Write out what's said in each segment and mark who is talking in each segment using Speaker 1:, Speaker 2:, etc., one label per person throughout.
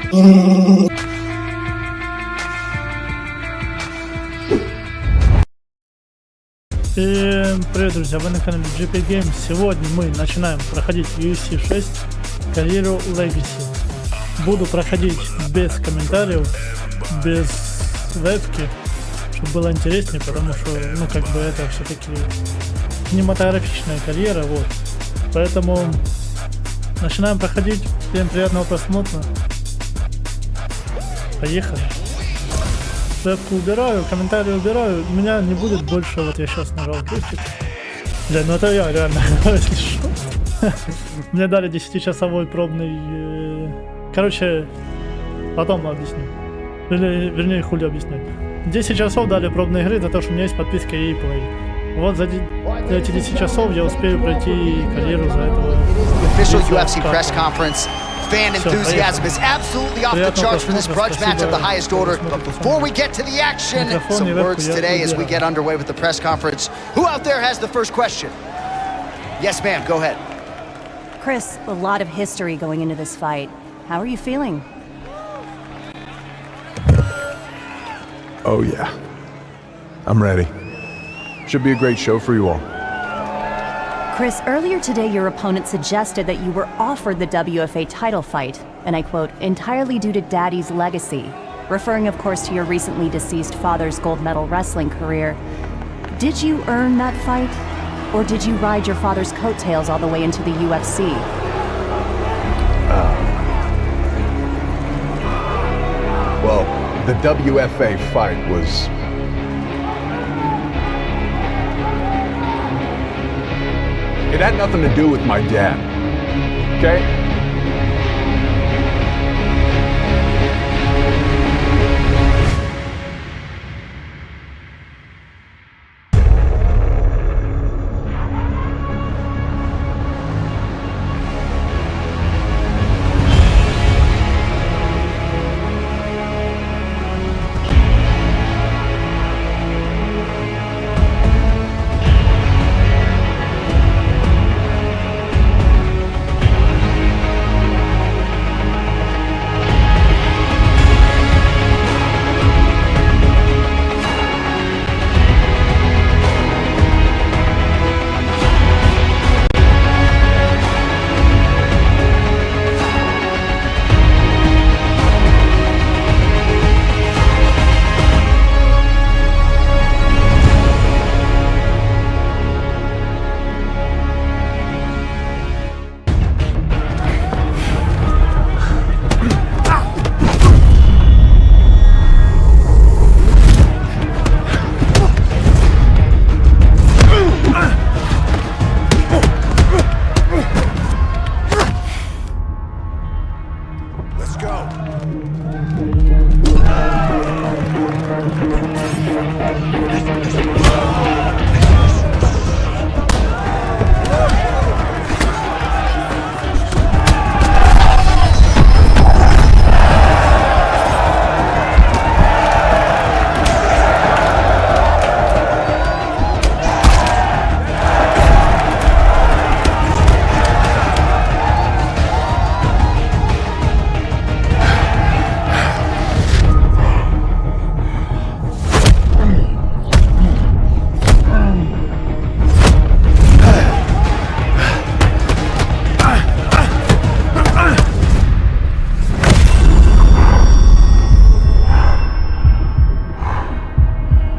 Speaker 1: Всем привет, друзья, вы на канале GP Games. Сегодня мы начинаем проходить UFC 6 карьеру Legacy. Буду проходить без комментариев, без вебки, чтобы было интереснее, потому что, это все-таки кинематографичная карьера, вот. Поэтому начинаем проходить. Всем приятного просмотра. Поехали. Вебку убираю, комментарии убираю. У меня не будет больше, вот я сейчас нажал крестик. Бля, ну это я реально, если что. Мне дали 10-часовой пробный... Короче, потом объясню. Вернее, хули объясню. 10 часов дали пробной игры за то, что у меня есть подписка EA Play. Вот за эти 10 часов я успею пройти карьеру за этого.
Speaker 2: Fan enthusiasm is absolutely off the charts for this grudge match of the highest order. But before we get to the action, some words today as we get underway with the press conference. Who out there has the first question? Yes, ma'am, go ahead.
Speaker 3: Chris, a lot of history going into this fight. How are you feeling?
Speaker 4: Oh, yeah. I'm ready. Should be a great show for you all.
Speaker 3: Chris, earlier today your opponent suggested that you were offered the WFA title fight, and I quote, entirely due to Daddy's legacy, referring of course to your recently deceased father's gold medal wrestling career. Did you earn that fight, or did you ride your father's coattails all the way into the UFC?
Speaker 4: Well, the WFA fight was... It had nothing to do with my dad, okay?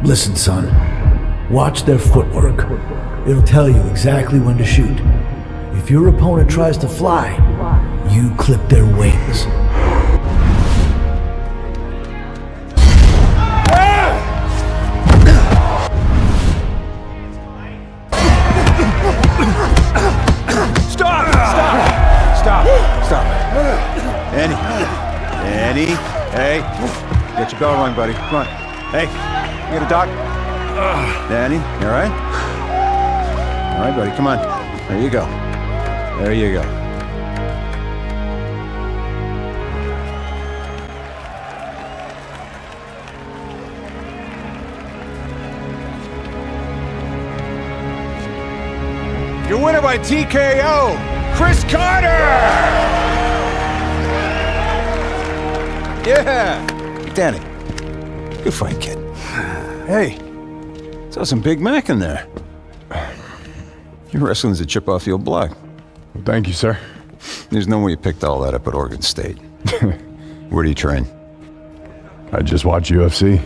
Speaker 5: Listen, son. Watch their footwork. It'll tell you exactly when to shoot. If your opponent tries to fly, you clip their wings.
Speaker 4: Stop. Annie, hey, get your bell rung, buddy. Come on. Hey, you got a doc? Danny, you all right? All right, buddy, come on. There you go. There you go. Your winner by TKO, Chris Carter! Yeah! Danny. Good fight, kid. Hey, saw some Big Mac in there. Your wrestling's a chip off your block.
Speaker 6: Well, thank you, sir.
Speaker 4: There's no way you picked all that up at Oregon State. Where do you train?
Speaker 6: I just watch UFC.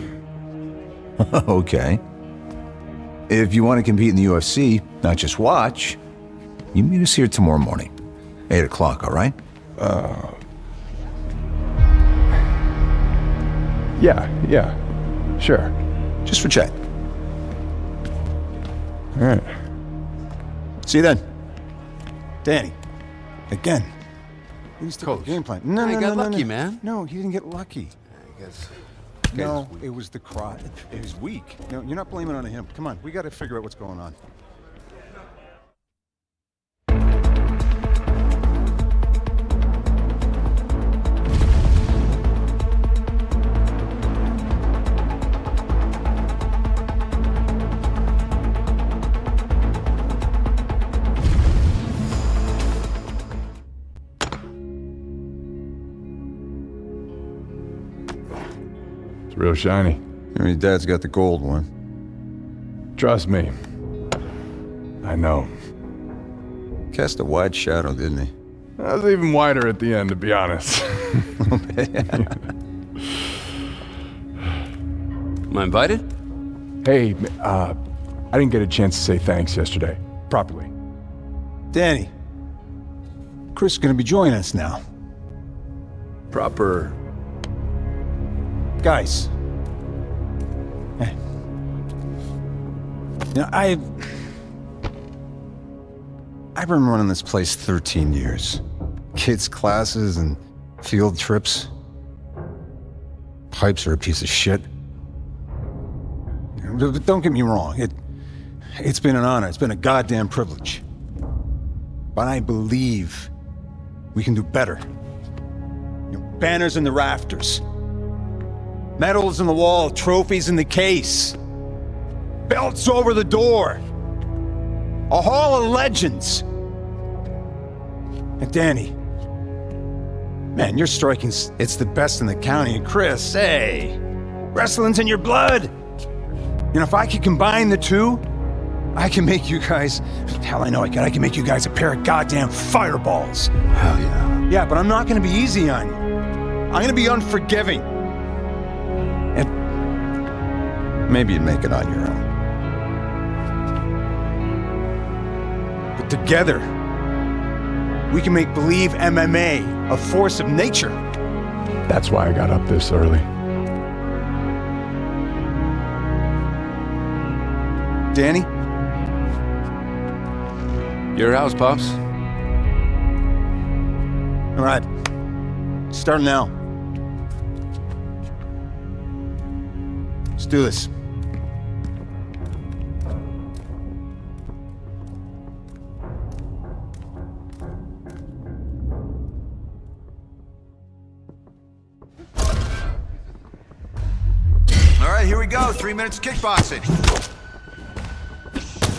Speaker 4: Okay. If you want to compete in the UFC, not just watch, you meet us here tomorrow morning. 8 o'clock, all right?
Speaker 6: Yeah, sure.
Speaker 4: Just for chat.
Speaker 6: All right.
Speaker 4: See you then. Danny. Again. He was
Speaker 7: Coach.
Speaker 4: the game plan. No,
Speaker 7: I
Speaker 4: no,
Speaker 7: got
Speaker 4: no,
Speaker 7: lucky,
Speaker 4: no.
Speaker 7: man.
Speaker 4: No, he didn't get lucky.
Speaker 7: I guess.
Speaker 4: No, it was the crowd. It was weak. No, you're not blaming it on him. Come on, we got to figure out what's going on.
Speaker 6: It's real shiny.
Speaker 4: I mean, Dad's got the gold one.
Speaker 6: Trust me. I know.
Speaker 4: Cast a wide shadow, didn't he?
Speaker 6: I was even wider at the end, to be honest.
Speaker 7: Am I invited?
Speaker 6: Hey, I didn't get a chance to say thanks yesterday. Properly.
Speaker 4: Danny. Chris is going to be joining us now.
Speaker 6: Proper.
Speaker 4: Guys. Hey. You know, I've been running this place 13 years. Kids' classes and field trips. Pipes are a piece of shit. But don't get me wrong, it's been an honor, it's been a goddamn privilege. But I believe we can do better. You know, banners in the rafters. Medals in the wall, trophies in the case. Belts over the door. A hall of legends. And Danny, man, your striking's, it's the best in the county. And Chris, hey, wrestling's in your blood. You know, if I could combine the two, I can make you guys, hell I know I can make you guys a pair of goddamn fireballs.
Speaker 7: Hell yeah.
Speaker 4: Yeah, but I'm not gonna be easy on you. I'm gonna be unforgiving. And maybe you'd make it on your own. But together, we can make Believe MMA a force of nature.
Speaker 6: That's why I got up this early.
Speaker 4: Danny?
Speaker 7: Your house, Pops.
Speaker 4: All right. Start now. Let's do this.
Speaker 8: All right, here we go. 3 minutes kickboxing.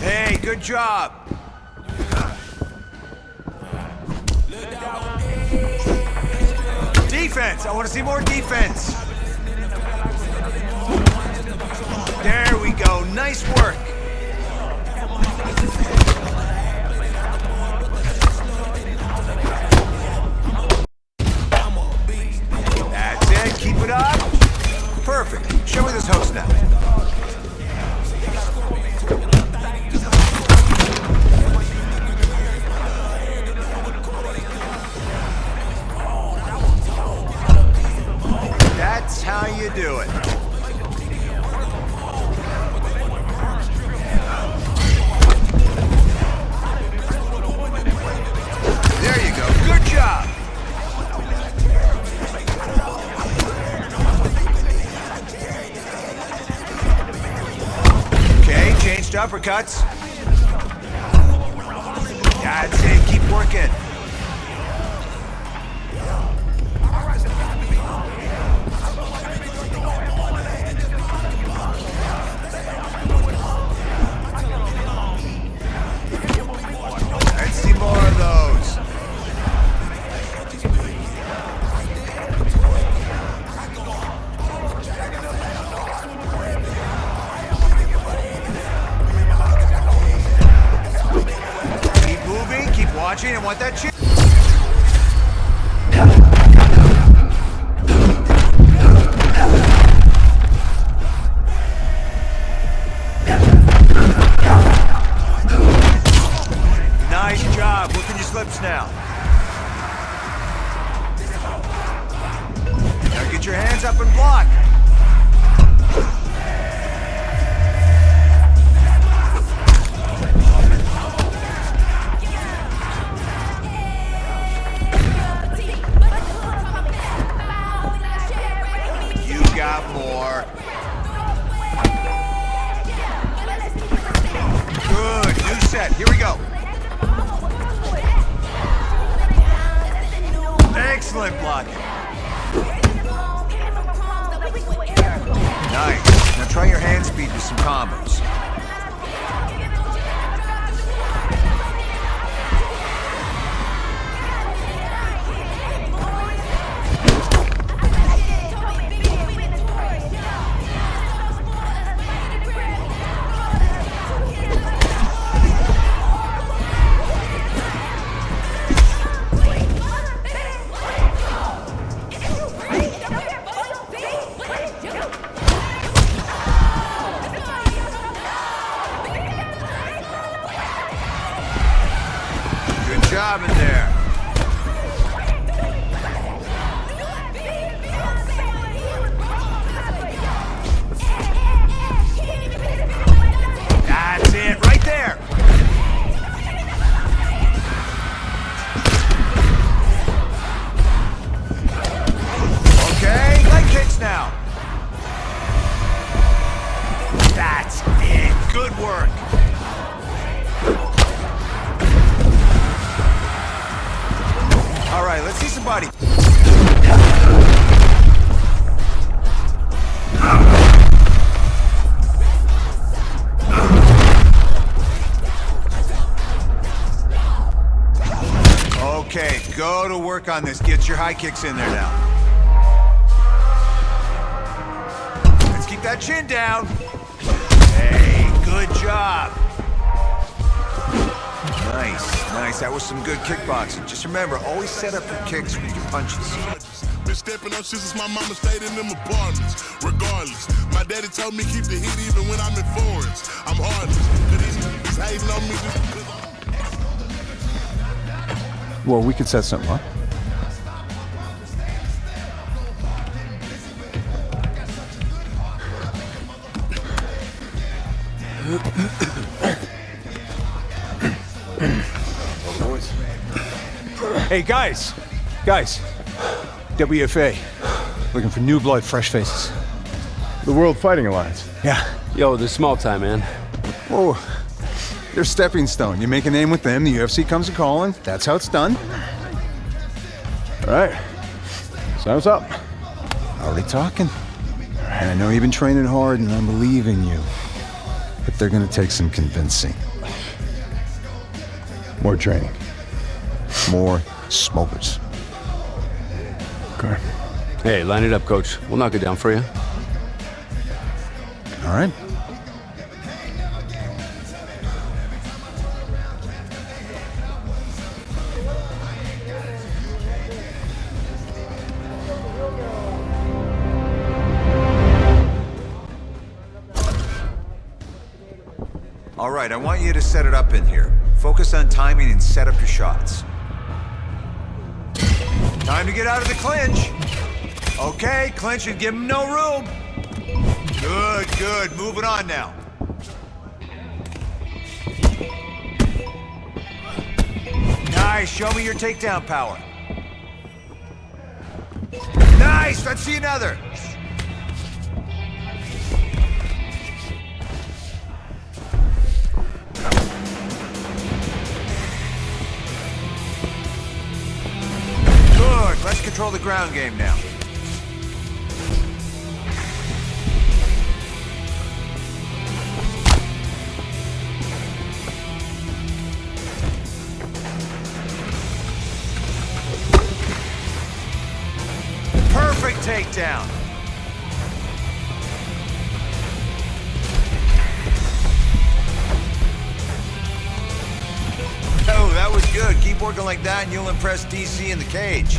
Speaker 8: Hey, good job. Defense. I want to see more defense. There we go. Nice work. That's it. Keep it up. Perfect. Show me those hooks now. That's how you do it. There you go. Good job. Okay, changed uppercuts. That's it. Keep working. Let's see more of those. want that chin. Nice job. Working your slips now. Now get your hands up and block. You got more. Good. New set. Here we go. Excellent blocking. Nice. Now try your hand speed with some combos. Good job in there. That's it, right there. Okay, leg kicks now. That's it. Good work. All right, let's see some body. Okay, go to work on this. Get your high kicks in there now. Let's keep that chin down. Hey, good job. Nice. That was some good kickboxing. Just remember, always set up your kicks with your punches.
Speaker 9: Been stepping up since my mama stayed in them apartments. Regardless, my daddy told me keep the heat even when I'm in foreigns. I'm heartless. He's hating on me just because
Speaker 4: Well, we could set something up. Hey, guys! WFA. Looking for new blood, fresh faces.
Speaker 6: The World Fighting Alliance.
Speaker 4: Yeah.
Speaker 7: Yo, this small time, man.
Speaker 4: Whoa. They're stepping stone. You make a name with them, the UFC comes a-calling. That's how it's done.
Speaker 6: All right. Sounds up.
Speaker 4: Already talking. And I know you've been training hard, and I believe in you. But they're gonna take some convincing.
Speaker 6: More training.
Speaker 4: More smokers.
Speaker 6: Okay.
Speaker 7: Hey, line it up, coach. We'll knock it down for you.
Speaker 4: All right.
Speaker 8: All right, I want you to set it up in here. Focus on timing and set up your shots. Time to get out of the clinch. Okay, clinch and give him no room. Good. Moving on now. Nice, show me your takedown power. Nice, let's see another. Good, let's control the ground game now. Perfect takedown. Oh, that was good. Keep working like that and you'll impress DC in the cage.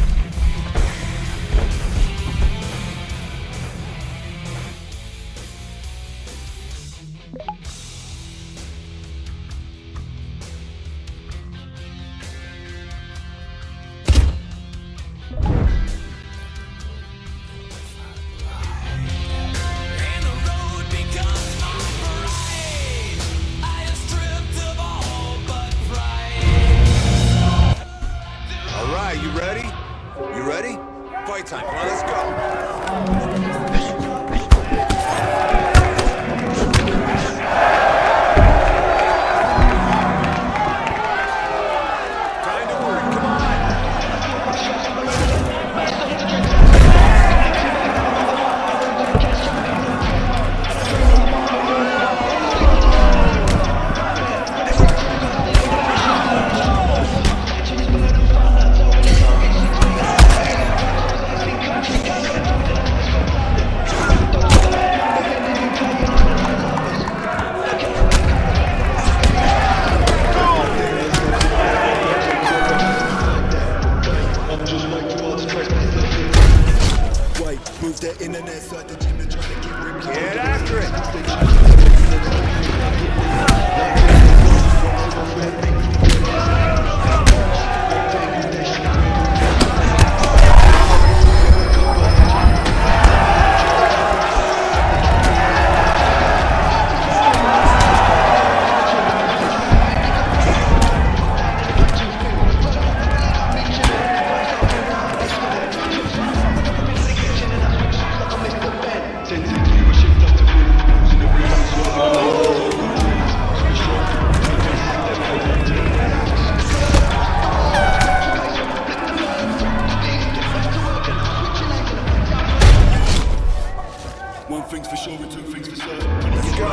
Speaker 8: You ready? You ready? Fight time. Come on, let's go. Time to work. Come on. Get after it.
Speaker 9: One thing's for sure and two things for certain.
Speaker 8: Let's go.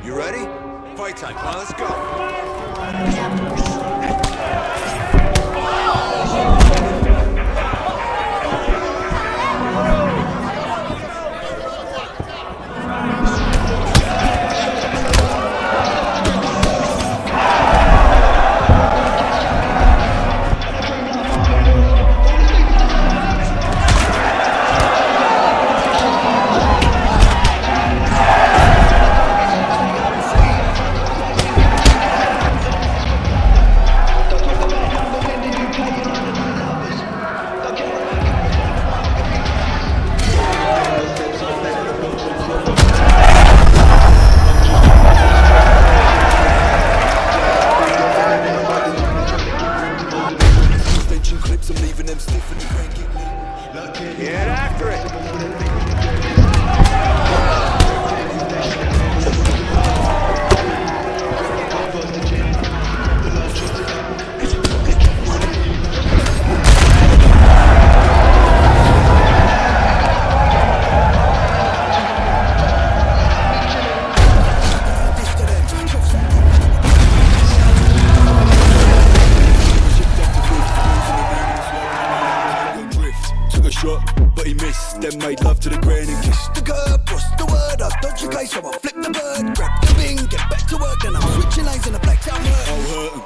Speaker 8: You ready? Fight time. Come on, let's go. Get after it!
Speaker 10: But he missed, then made love to the grain and kissed the curb. What's the word? I dodge your case, so I flip the bird. Grab the bing, get back to work, then I'm switching lanes in the black town hurt. I'll hurt him.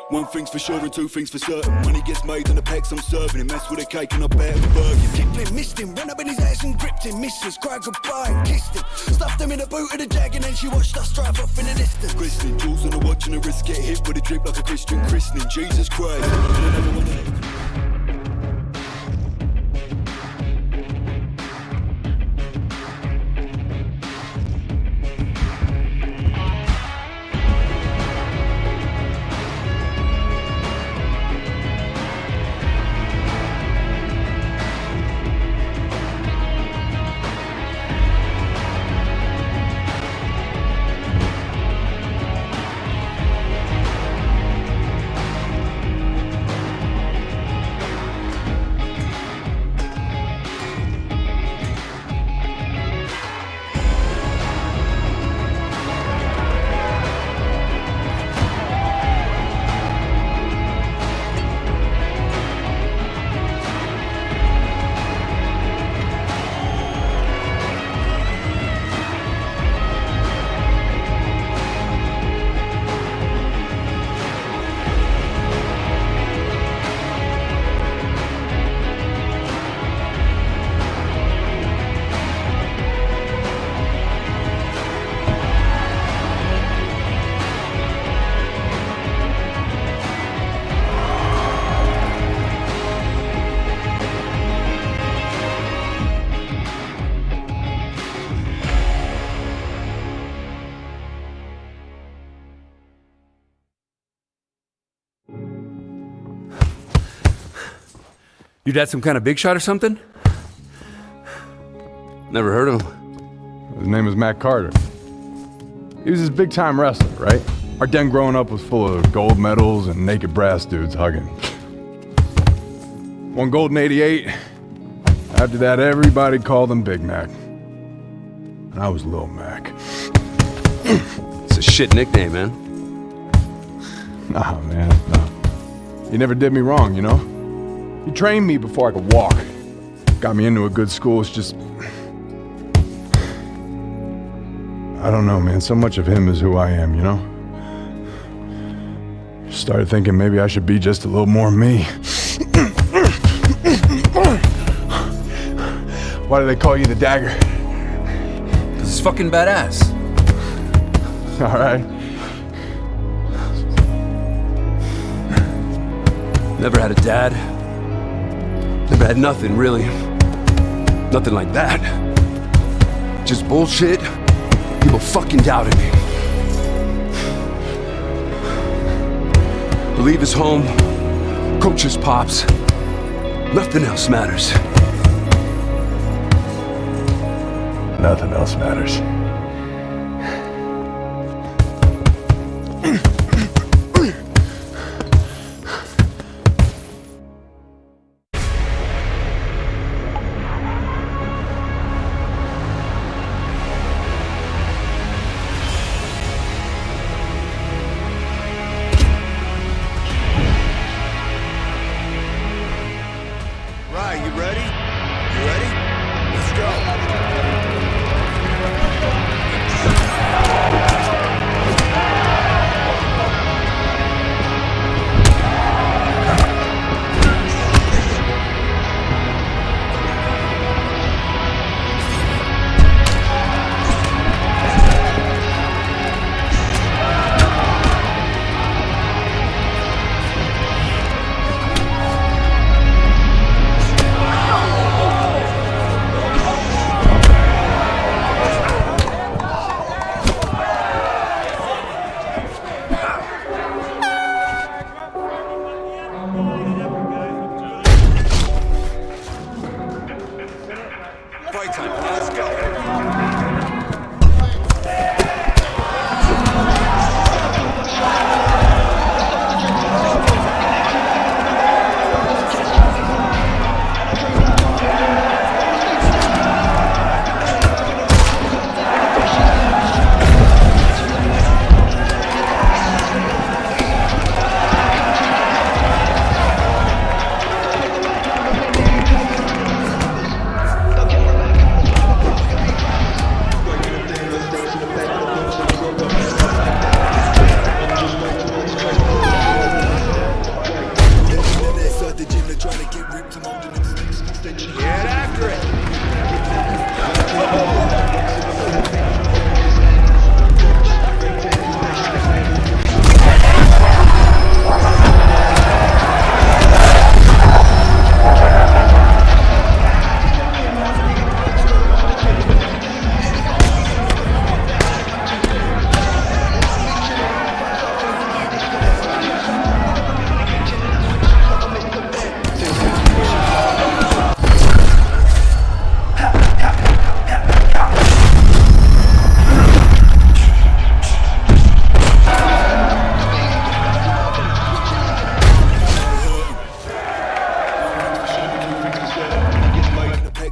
Speaker 10: One thing's for sure and two things for certain. Money gets made and the packs I'm serving him. Mess with a cake and I bear the burger. Kicked him, missed him, ran up in his ass and gripped him. Missus, cried goodbye and kissed him. Stuffed him in the boot of the Jag and then she watched us drive off in the distance. Christening, jewels on the watch and the wrist, get hit with a drip like a Christian christening. Jesus Christ.
Speaker 7: Your dad some kind of big shot or something? Never heard of him.
Speaker 6: His name is Matt Carter. He was this big-time wrestler, right? Our den growing up was full of gold medals and naked brass dudes hugging. Won gold in '88. After that, everybody called him Big Mac. And I was Lil Mac.
Speaker 7: It's a shit nickname, man.
Speaker 6: Nah, man, nah. He never did me wrong, you know? He trained me before I could walk. Got me into a good school. It's just... I don't know, man. So much of him is who I am, you know? Started thinking maybe I should be just a little more me. Why do they call you the Dagger?
Speaker 7: Because it's fucking badass.
Speaker 6: All right.
Speaker 7: Never had a dad. Never had nothing, really. Nothing like that. Just bullshit. People fucking doubted me. Believe his home. Coach his pops. Nothing else matters.
Speaker 6: Nothing else matters.
Speaker 8: Right, you ready? You ready? Let's go. Fight time. Let's go. Get after it.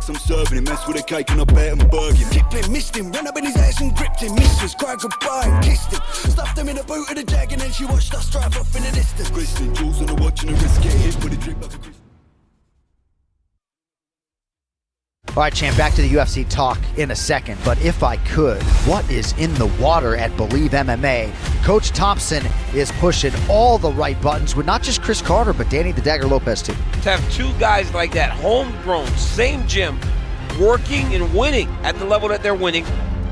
Speaker 10: I'm serving him, mess with a cake and I bet I'm burging. Kipling missed him, ran up in his ass and gripped him. Missus cried goodbye and kissed him. Stuffed him in the boot of the Jag and then she watched us drive off in the distance. Kristen, Jules on the watch and the wrist get hit with a drip like a Christmas.
Speaker 2: All right, champ, back to the UFC talk in a second, but if I could, what is in the water at Believe MMA? Coach Thompson is pushing all the right buttons with not just Chris Carter, but Danny the Dagger Lopez too.
Speaker 11: To have two guys like that, homegrown, same gym, working and winning at the level that they're winning,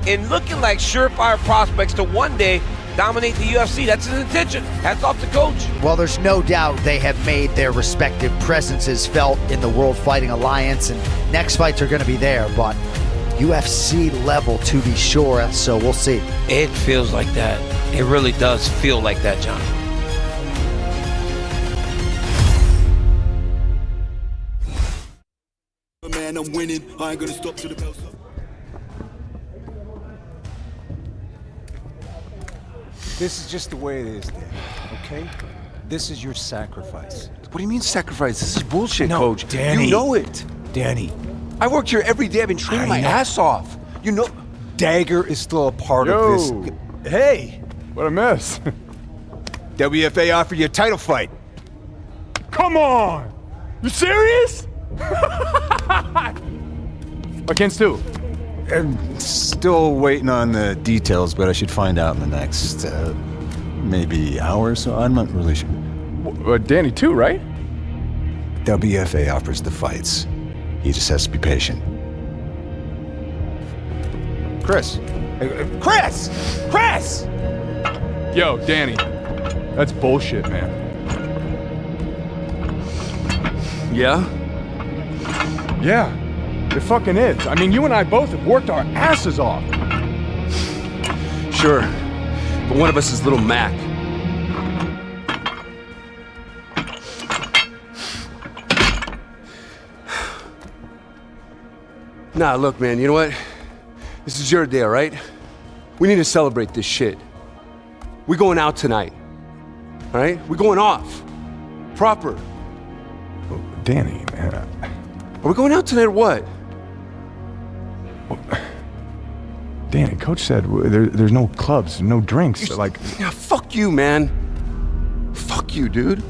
Speaker 11: and looking like surefire prospects to one day dominate the UFC. That's his intention. Hats off to coach.
Speaker 2: Well, there's no doubt they have made their respective presences felt in the World Fighting Alliance, and next fights are going to be there, but UFC level to be sure, so we'll see.
Speaker 11: It feels like that. It really does feel like that, John.
Speaker 10: Man, I'm winning. I ain't gonna stop till the bell's up.
Speaker 4: This is just the way it is, Danny, okay? This is your sacrifice.
Speaker 7: What do you mean sacrifice? This is bullshit,
Speaker 4: No,
Speaker 7: Coach.
Speaker 4: Danny.
Speaker 7: You know it.
Speaker 4: Danny,
Speaker 7: I work here every day. I've been training my
Speaker 4: know.
Speaker 7: ass off. You know.
Speaker 4: Dagger is still a part
Speaker 6: Yo.
Speaker 4: of this. Hey!
Speaker 6: What a mess.
Speaker 4: WFA offered you a title fight.
Speaker 6: Come on! You serious? Against who?
Speaker 4: I'm still waiting on the details, but I should find out in the next, maybe hour or so. I'm not really sure.
Speaker 6: Danny too, right?
Speaker 4: WFA offers the fights. He just has to be patient. Chris! Chris! Chris!
Speaker 6: Yo, Danny. That's bullshit, man.
Speaker 7: Yeah?
Speaker 6: Yeah, it fucking is. I mean, you and I both have worked our asses off.
Speaker 7: Sure. But one of us is Little Mac. Nah, look, man, you know what? This is your day, all right? We need to celebrate this shit. We're going out tonight, all right? We're going off. Proper.
Speaker 6: Danny, man.
Speaker 7: Are we going out tonight or what?
Speaker 6: Danny, Coach said there's no clubs, no drinks. Like,
Speaker 7: Yeah, fuck you, man. Fuck you, dude.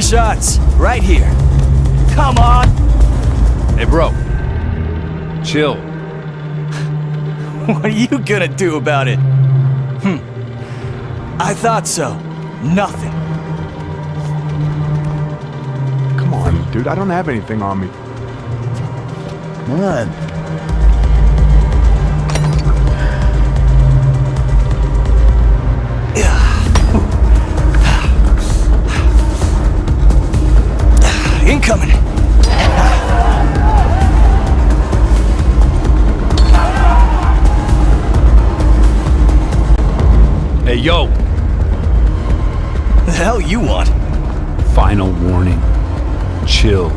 Speaker 12: Shots, right here. Come on!
Speaker 7: Hey, bro. Chill.
Speaker 12: What are you gonna do about it? I thought so. Nothing.
Speaker 6: come on, dude. I don't have anything on me.
Speaker 4: Come on.
Speaker 12: yo. The hell you want?
Speaker 7: Final warning. Chill.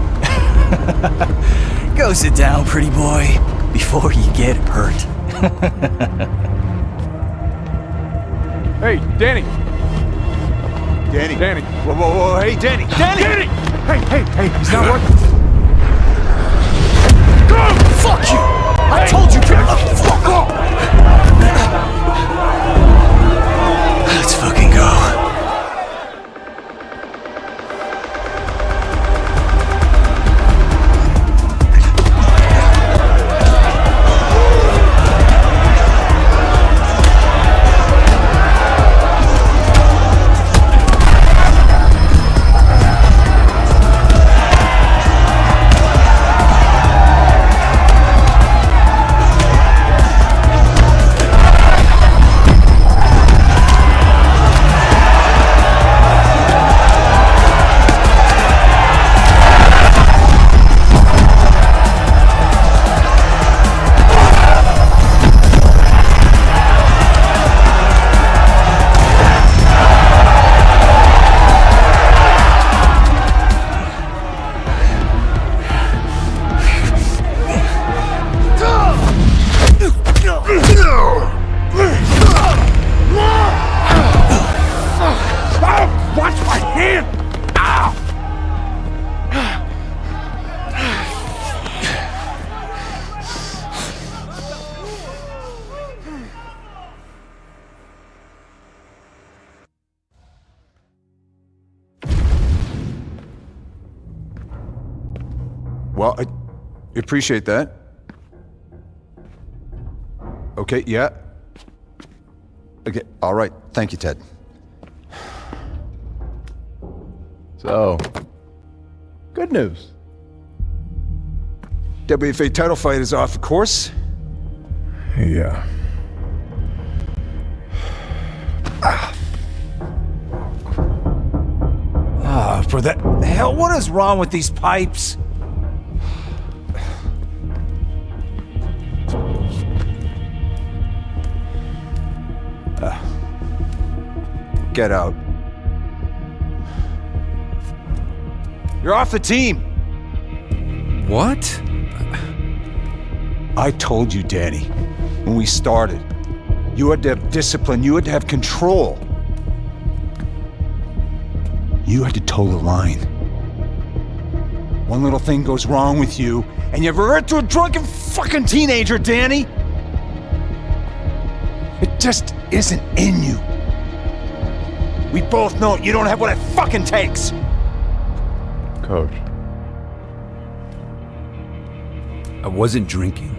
Speaker 12: Go sit down, pretty boy, before you get hurt.
Speaker 6: Hey, Danny.
Speaker 4: Danny. Whoa, hey, Danny.
Speaker 6: Danny! Hey,
Speaker 4: He's not working.
Speaker 12: Fuck you! I told you, fuck off! Let's fucking go.
Speaker 4: Well, I appreciate that. Okay, yeah. Okay, all right. Thank you, Ted.
Speaker 6: So, good news.
Speaker 4: WFA title fight is off, of course.
Speaker 6: Yeah.
Speaker 8: For the hell, what is wrong with these pipes?
Speaker 4: Get out. You're off the team.
Speaker 7: What?
Speaker 4: I told you, Danny, when we started, you had to have discipline, you had to have control. You had to toe the line. One little thing goes wrong with you, and you revert to a drunken fucking teenager, Danny. It just isn't in you. We both know you don't have what it fucking takes.
Speaker 6: Coach.
Speaker 7: I wasn't drinking.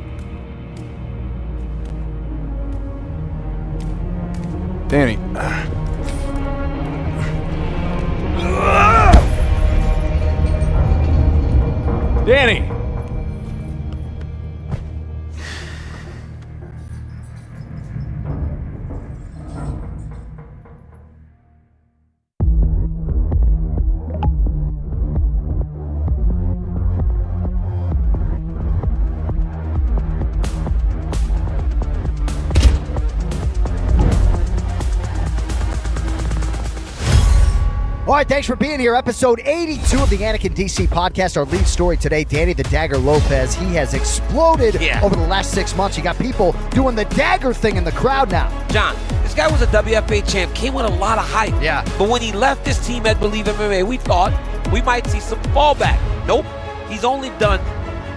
Speaker 6: Danny. Danny!
Speaker 2: All right, thanks for being here. Episode 82 of the Anakin DC podcast. Our lead story today, Danny the Dagger Lopez. He has exploded over the last 6 months. You got people doing the dagger thing in the crowd now.
Speaker 11: John, this guy was a WFA champ, came with a lot of hype.
Speaker 2: Yeah.
Speaker 11: But when he left this team at Believe MMA, we thought we might see some fallback. Nope. He's only done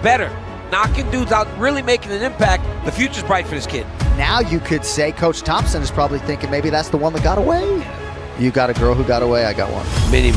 Speaker 11: better. Knocking dudes out, really making an impact. The future's bright for this kid.
Speaker 2: Now you could say Coach Thompson is probably thinking maybe that's the one that got away. You got a girl who got away, I got one.
Speaker 11: Many.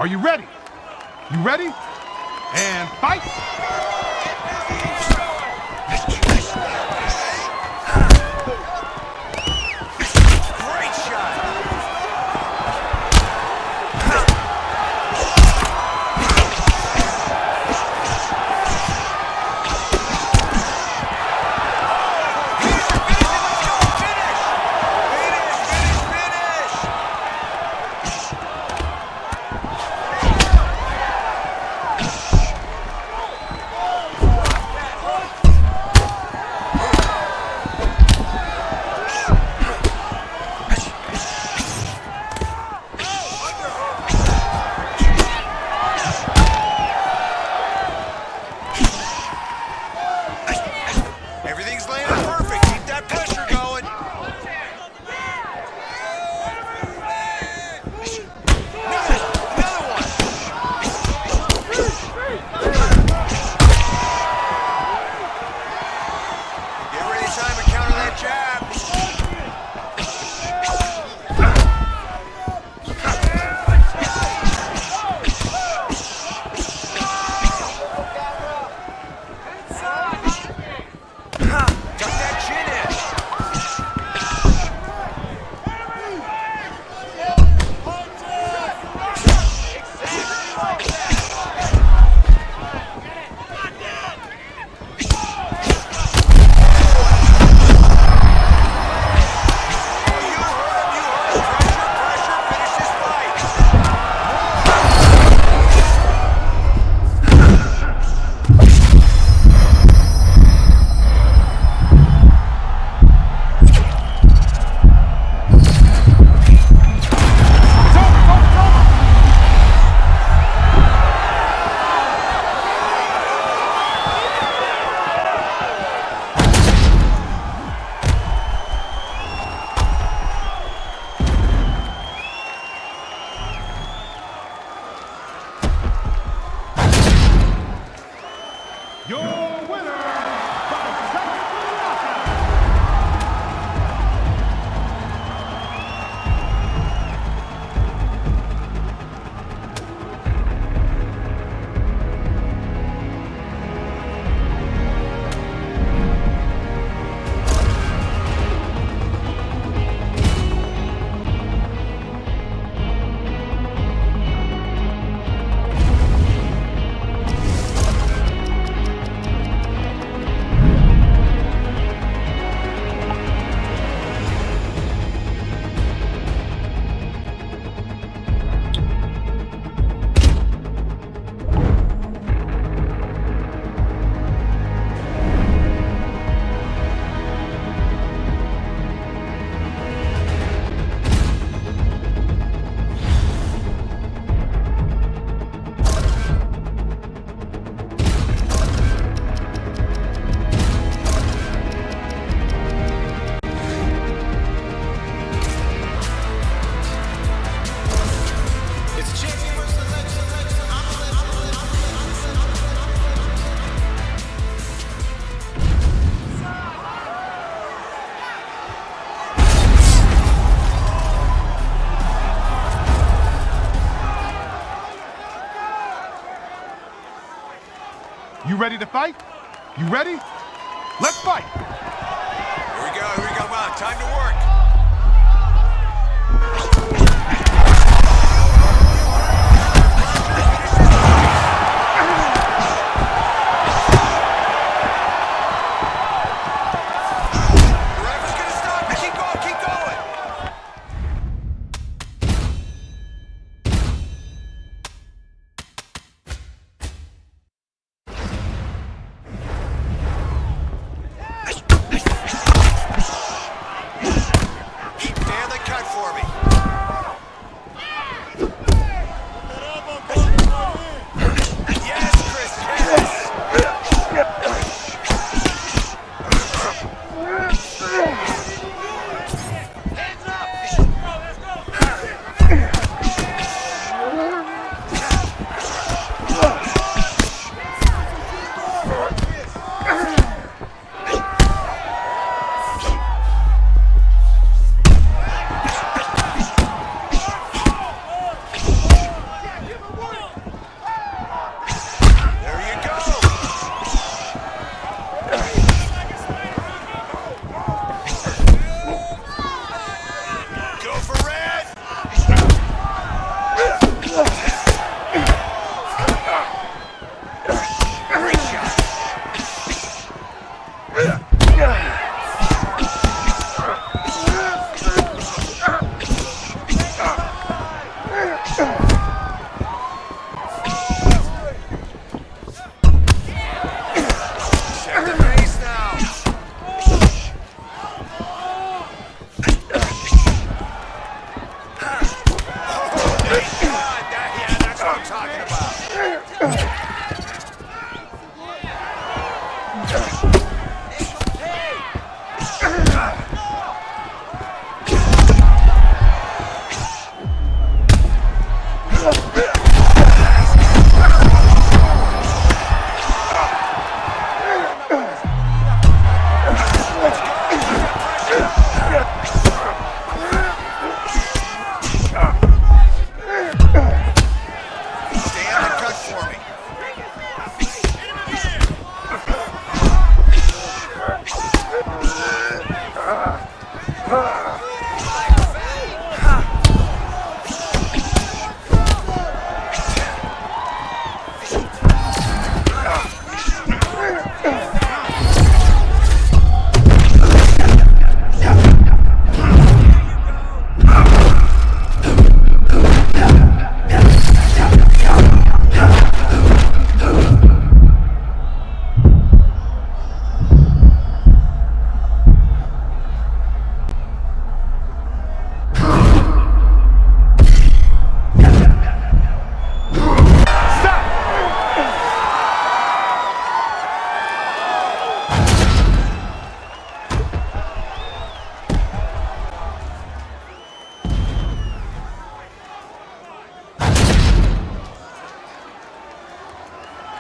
Speaker 13: Are you ready? You ready? And fight!
Speaker 8: Great shot! Everything's landing perfect. Keep that pressure going. Another one. Get ready, Simon. Counter that jab. Tuck that chin in.
Speaker 13: Your winner by technical knockout. You ready to fight? You ready? Let's fight!
Speaker 8: Here we go, come on, time to work. The ref is gonna stop you. Keep going, keep going. Yeah, that's what I'm talking about.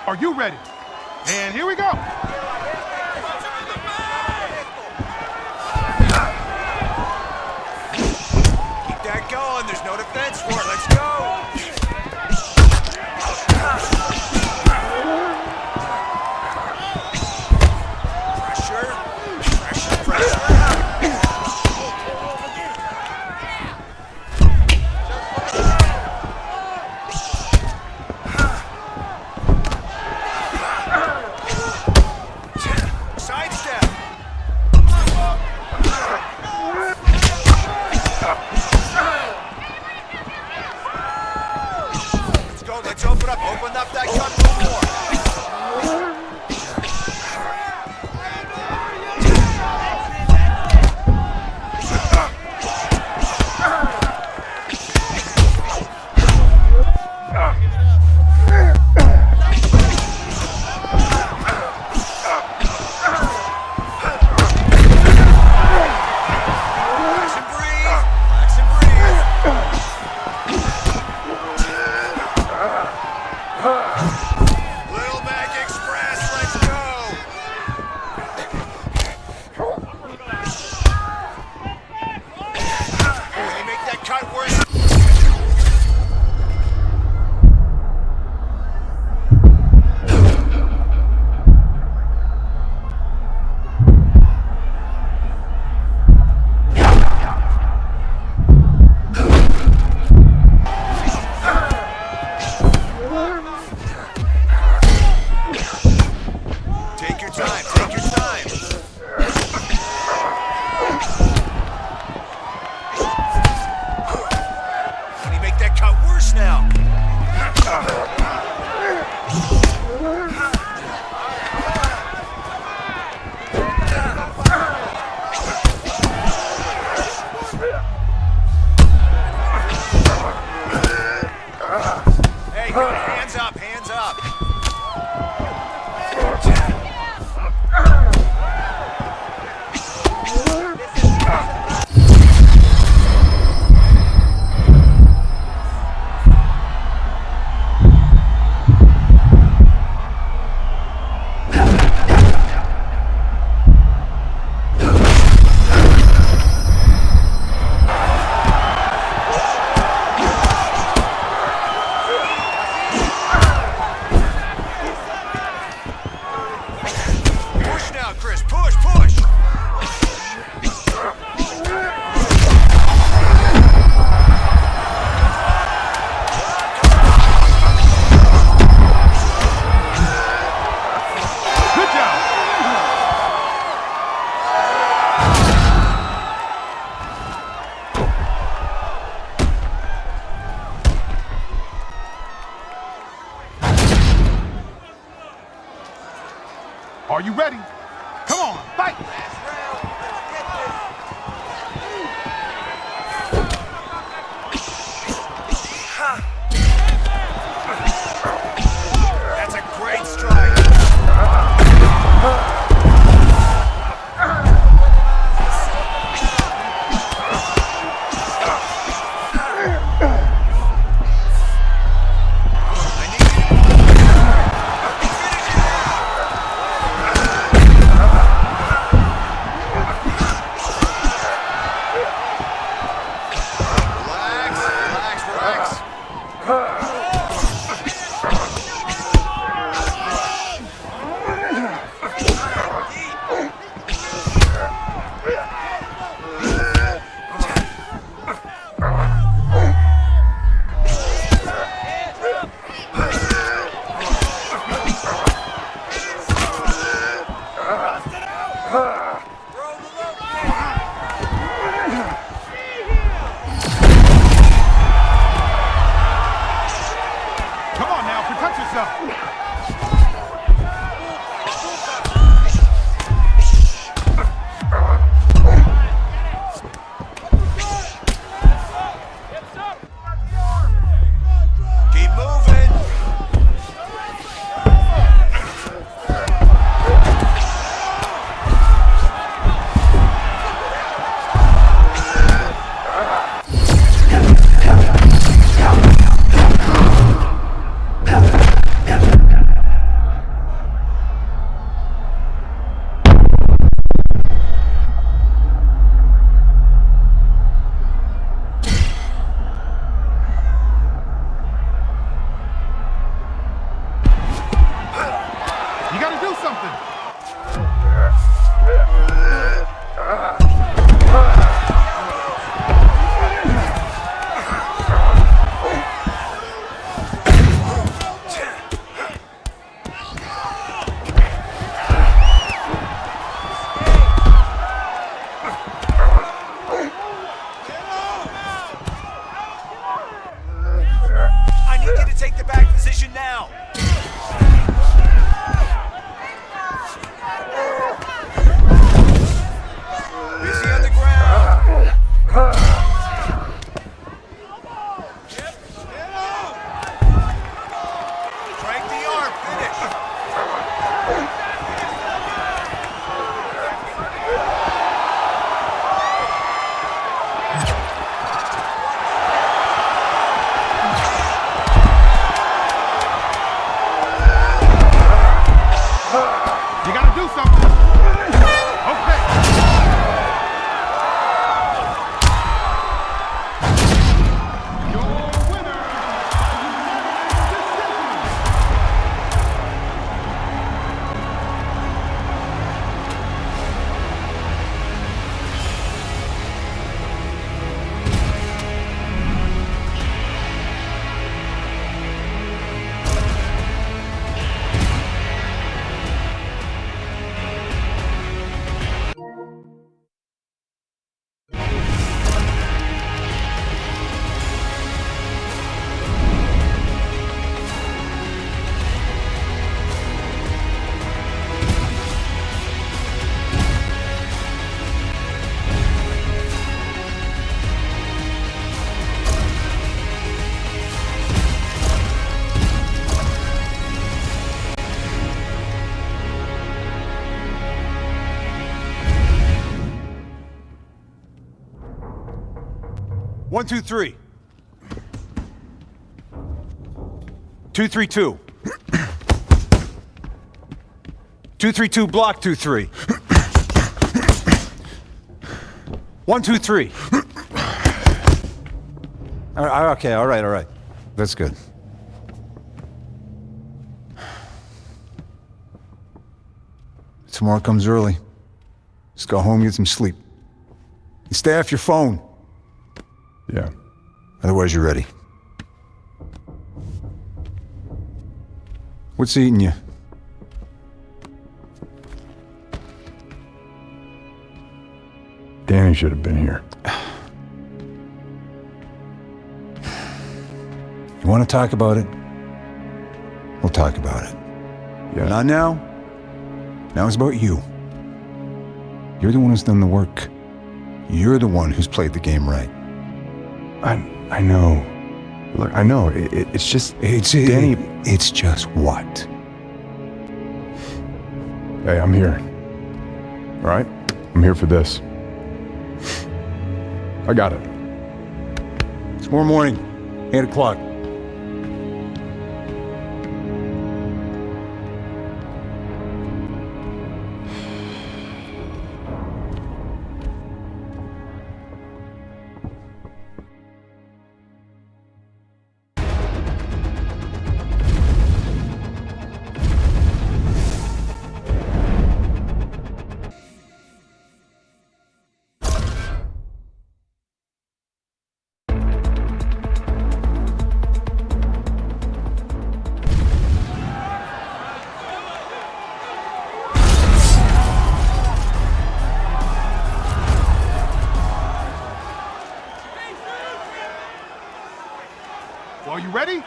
Speaker 13: Are you ready? And here we go.
Speaker 8: Keep that going. There's no defense for it. Let's go. Open up that gun for more.
Speaker 13: Are you ready? Come on, fight! Come on now, protect yourself.
Speaker 8: Keep moving.
Speaker 13: You gotta do something.
Speaker 8: I need you to take the back position now. Busy on the ground. Crank the arm. Finish.
Speaker 13: You gotta do something. Okay. Your winner.
Speaker 4: One, two, three. 232. 232 block 23. 123. Okay, all right. That's good. Tomorrow comes early. Just go home, get some sleep. And stay off your phone.
Speaker 6: Yeah.
Speaker 4: Otherwise, you're ready. What's eating you?
Speaker 6: Danny should have been here.
Speaker 4: You want to talk about it? We'll talk about it.
Speaker 6: Yeah.
Speaker 4: Not now. Now it's about you. You're the one who's done the work. You're the one who's played the game right.
Speaker 6: I know. Look, I know. It's just... Danny...
Speaker 4: It's just what?
Speaker 6: Hey, I'm here. All right? I'm here for this. I got it.
Speaker 4: Tomorrow morning, 8 o'clock.
Speaker 13: Are you ready?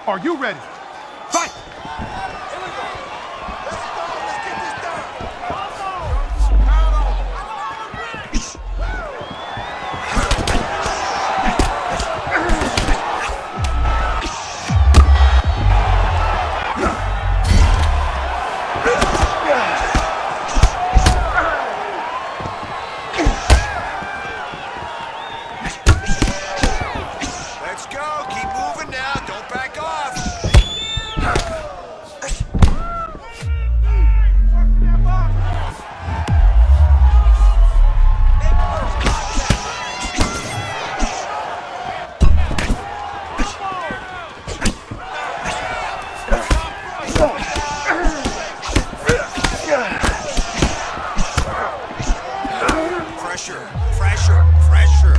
Speaker 13: Are you ready? Fight!
Speaker 8: Let's go. Keep moving now. Don't back off. Pressure, pressure, pressure.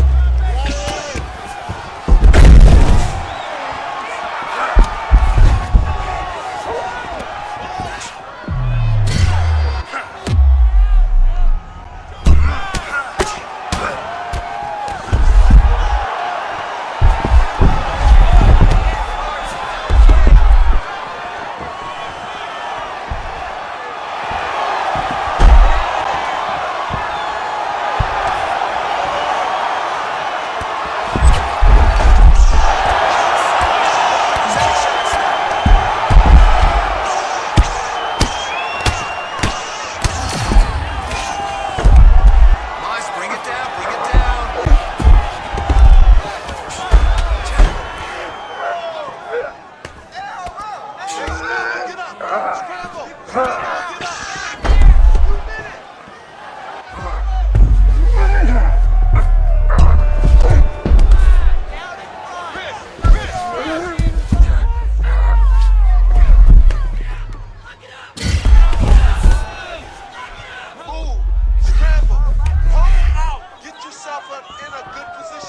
Speaker 8: Maz, bring it down, bring it down.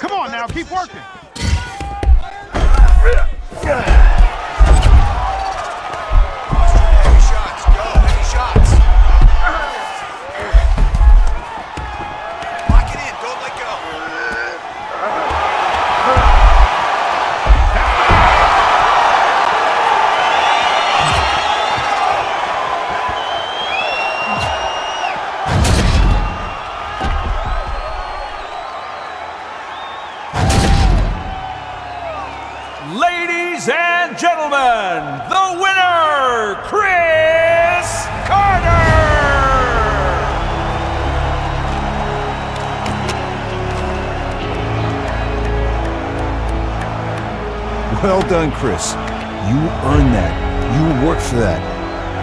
Speaker 13: Come on now, keep working.
Speaker 8: Heavy shots, go, heavy shots. Lock it in, don't let go.
Speaker 14: Ladies and gentlemen, the winner, Chris Carter!
Speaker 4: Well done, Chris. You earned that. You worked for that.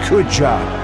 Speaker 4: Good job.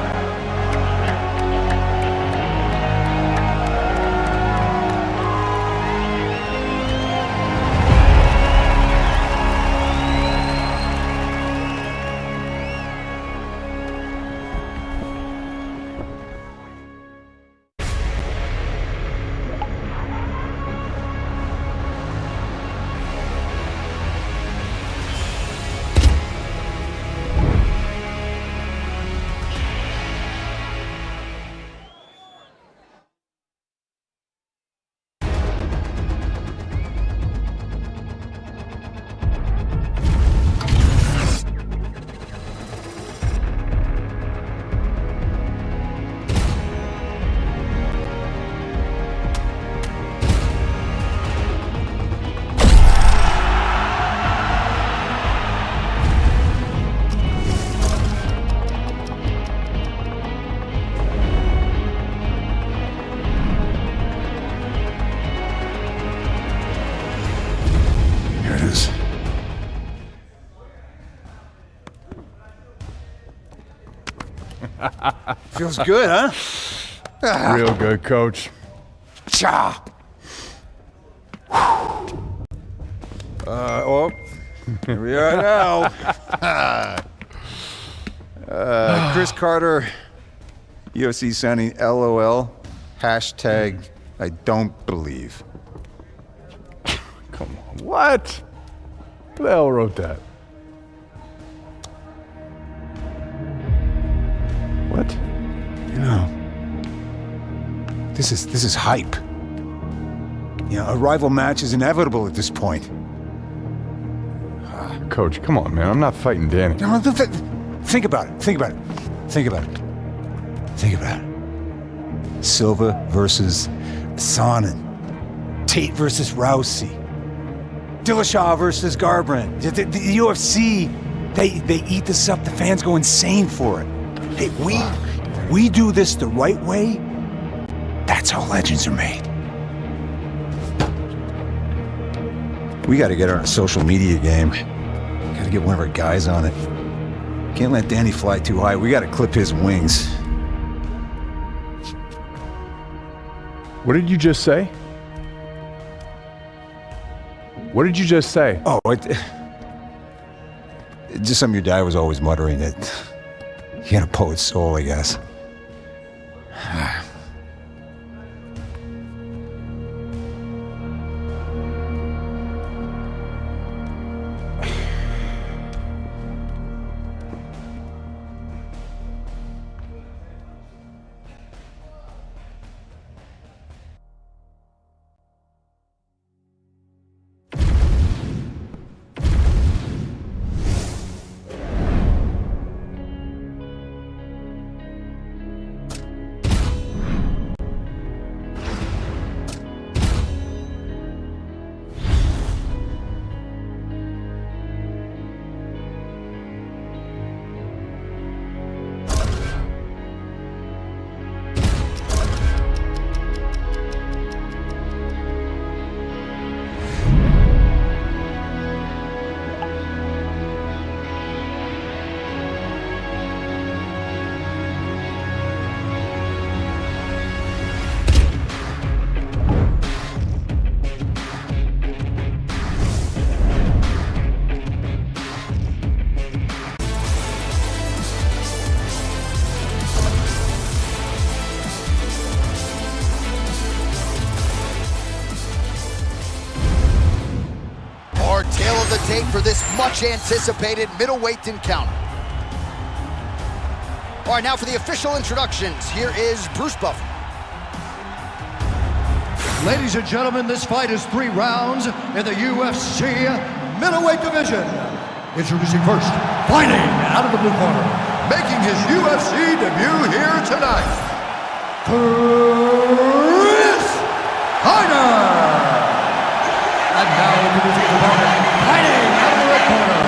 Speaker 4: Feels good, huh?
Speaker 6: Real good, coach.
Speaker 4: Cha! Here we are now. Chris Carter, UFC signing LOL. Hashtag I don't believe.
Speaker 6: Come on, what? Who the hell wrote that? What?
Speaker 4: You know, this is hype. You know, a rival match is inevitable at this point.
Speaker 6: Coach, come on, man. I'm not fighting Danny.
Speaker 4: No, think about it. Think about it. Think about it. Think about it. Silva versus Sonnen. Tate versus Rousey. Dillashaw versus Garbrandt. The UFC, they eat this up. The fans go insane for it. Hey, we do this the right way. That's how legends are made. We got to get our social media game. Got to get one of our guys on it. Can't let Danny fly too high. We got to clip his wings.
Speaker 6: What did you just say? What did you just say?
Speaker 4: Oh, just something your dad was always muttering that he had a poet's soul, I guess.
Speaker 2: For this much-anticipated middleweight encounter. All right, now for the official introductions, here is Bruce Buffer.
Speaker 15: Ladies and gentlemen, this fight is 3 rounds in the UFC middleweight division. Introducing first, fighting out of the blue corner, making his UFC debut here tonight, Chris Hyder. And now introducing his opponent, fighting out of the red corner,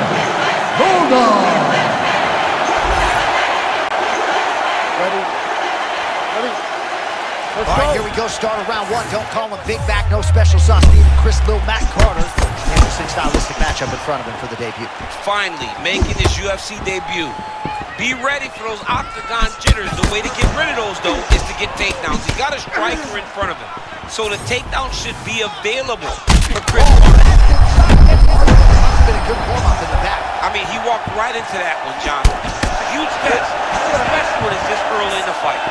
Speaker 15: Bulldog.
Speaker 2: All right, here we go. Start of round 1. Don't call him Big Mac, no special sauce. Even Chris Lil Mac Carter. Interesting stylistic matchup in front of him for the debut.
Speaker 11: Finally, making his UFC debut. Be ready for those octagon jitters. The way to get rid of those, though, is to get takedowns. He got a striker in front of him, so the takedown should be available for Chris Carter.
Speaker 2: It's been a good warm-up in the back.
Speaker 11: I mean, he walked right into that one, John. It's a huge test, especially when it's this early in the fight.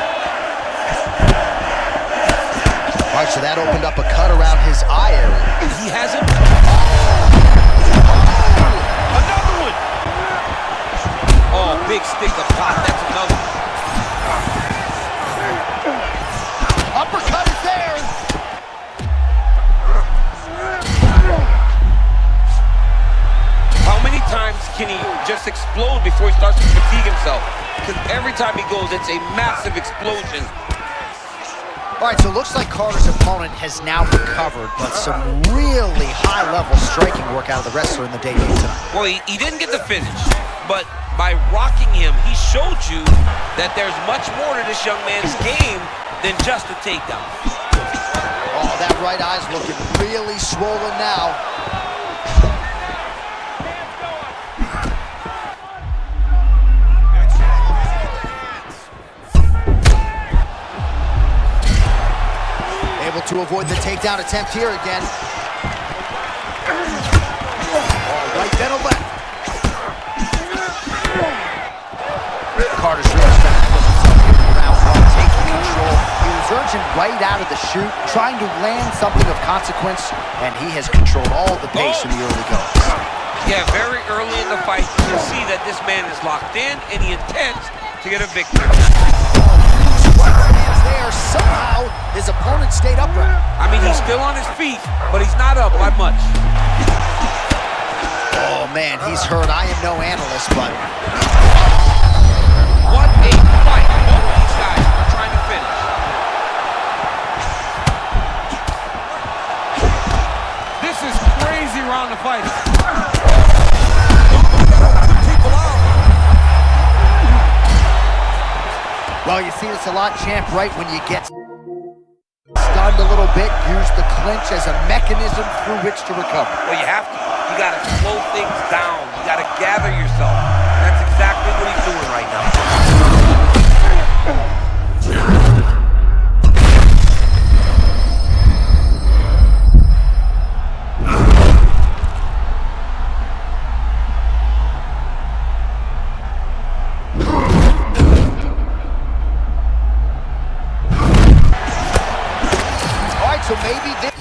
Speaker 2: All right, so that opened up a cut around his eye area.
Speaker 11: He hasn't. Another one. Oh, big stick of pop. That's another one.
Speaker 2: Uppercut is there.
Speaker 11: How many times can he just explode before he starts to fatigue himself? Because every time he goes, it's a massive explosion.
Speaker 2: All right, so it looks like Carter's opponent has now recovered, but some really high-level striking work out of the wrestler in the debut tonight.
Speaker 11: Well, he didn't get the finish, but by rocking him, he showed you that there's much more to this young man's game than just a takedown.
Speaker 2: Oh, that right eye's looking really swollen now. To avoid the takedown attempt here again. All right, then a left. Carter's really starting to put himself here in round 1, taking control. He was urging right out of the chute, trying to land something of consequence, and he has controlled all the pace in the early goes.
Speaker 11: Yeah, very early in the fight, you can see that this man is locked in and he intends to get a victory.
Speaker 2: There, somehow his opponent stayed upright.
Speaker 11: I mean, he's still on his feet, but he's not up by much.
Speaker 2: Oh man, he's hurt. I am no analyst, but...
Speaker 11: What a fight. Both these guys are trying to finish. This is crazy round of fighting.
Speaker 2: Well, you see this a lot, champ, right when you get stunned a little bit, use the clinch as a mechanism through which to recover.
Speaker 11: Well, you have to. You got to slow things down. You got to gather yourself. That's exactly what he's doing right now.
Speaker 2: All right, so maybe this...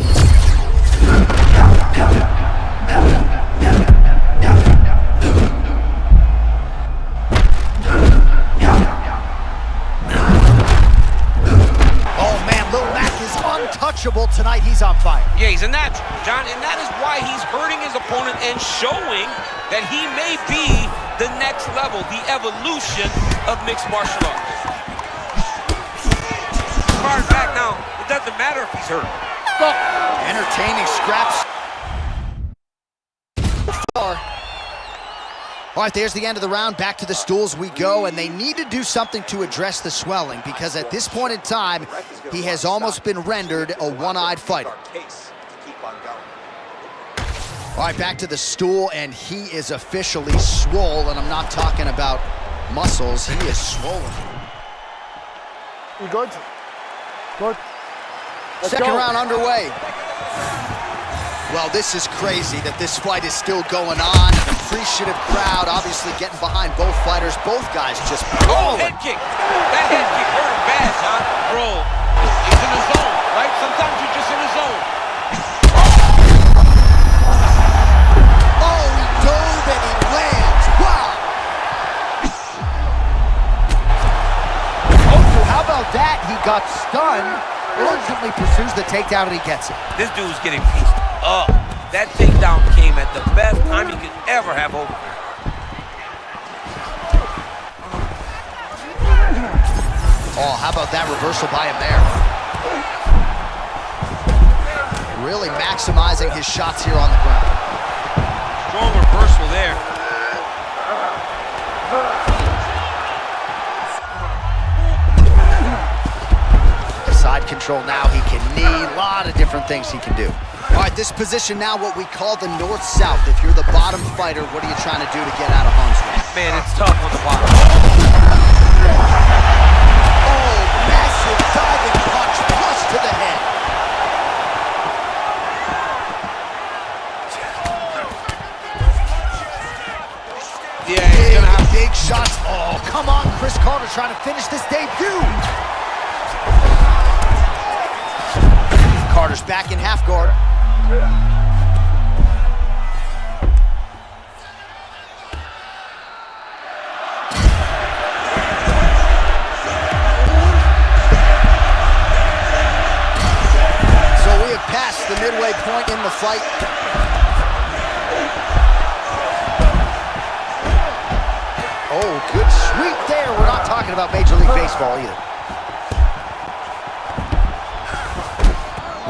Speaker 2: Tonight, he's on fire.
Speaker 11: Yeah, he's a natural, John, and that is why he's hurting his opponent and showing that he may be the next level, the evolution of mixed martial arts. As far as back now, it doesn't matter if he's hurt.
Speaker 2: Entertaining scraps. All right, there's the end of the round. Back to the stools we go, and they need to do something to address the swelling because at this point in time, he has almost been rendered a one-eyed fighter. All right, back to the stool, and he is officially swole, and I'm not talking about muscles. He is swollen.
Speaker 16: You good? Good.
Speaker 2: Second round underway. Well, this is crazy that this fight is still going on. An appreciative crowd, obviously getting behind both fighters. Both guys just
Speaker 11: oh, head kick. That head kick hurt him bad, John. Bro, he's in the zone, right? Sometimes you're just in the zone.
Speaker 2: Oh, he dove and he lands. Wow. Oh, how about that? He got stunned. Urgently pursues the takedown and he gets it.
Speaker 11: This dude's getting pieced up. That takedown came at the best time he could ever have over.
Speaker 2: Oh, how about that reversal by him there? Really maximizing his shots here on the ground.
Speaker 11: Strong reversal there.
Speaker 2: Side control now, he can knee, a lot of different things he can do. All right, this position now, what we call the north-south. If you're the bottom fighter, what are you trying to do to get out of harm's way?
Speaker 11: Man, it's tough on the bottom.
Speaker 2: Oh, massive diving punch, plus to the head.
Speaker 11: Yeah, he's gonna have
Speaker 2: big shots. Oh, come on, Chris Carter trying to finish this debut. Carter's back in half guard. So we have passed the midway point in the fight. Oh, good sweep there. We're not talking about Major League Baseball either.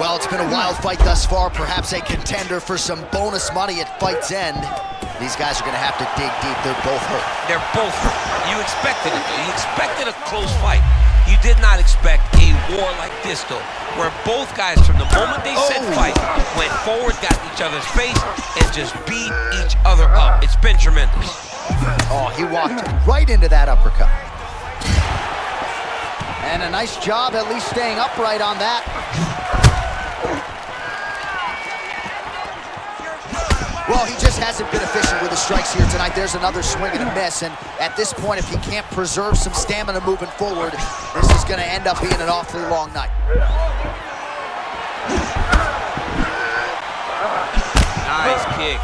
Speaker 2: Well, it's been a wild fight thus far, perhaps a contender for some bonus money at fight's end. These guys are going to have to dig deep. They're both hurt.
Speaker 11: They're both hurt. You expected it. You expected a close fight. You did not expect a war like this, though, where both guys, from the moment they said fight, went forward, got in each other's face, and just beat each other up. It's been tremendous.
Speaker 2: Oh, he walked right into that uppercut. And a nice job at least staying upright on that. Well, he just hasn't been efficient with his strikes here tonight. There's another swing and a miss, and at this point, if he can't preserve some stamina moving forward, this is going to end up being an awfully long night.
Speaker 11: Nice kick.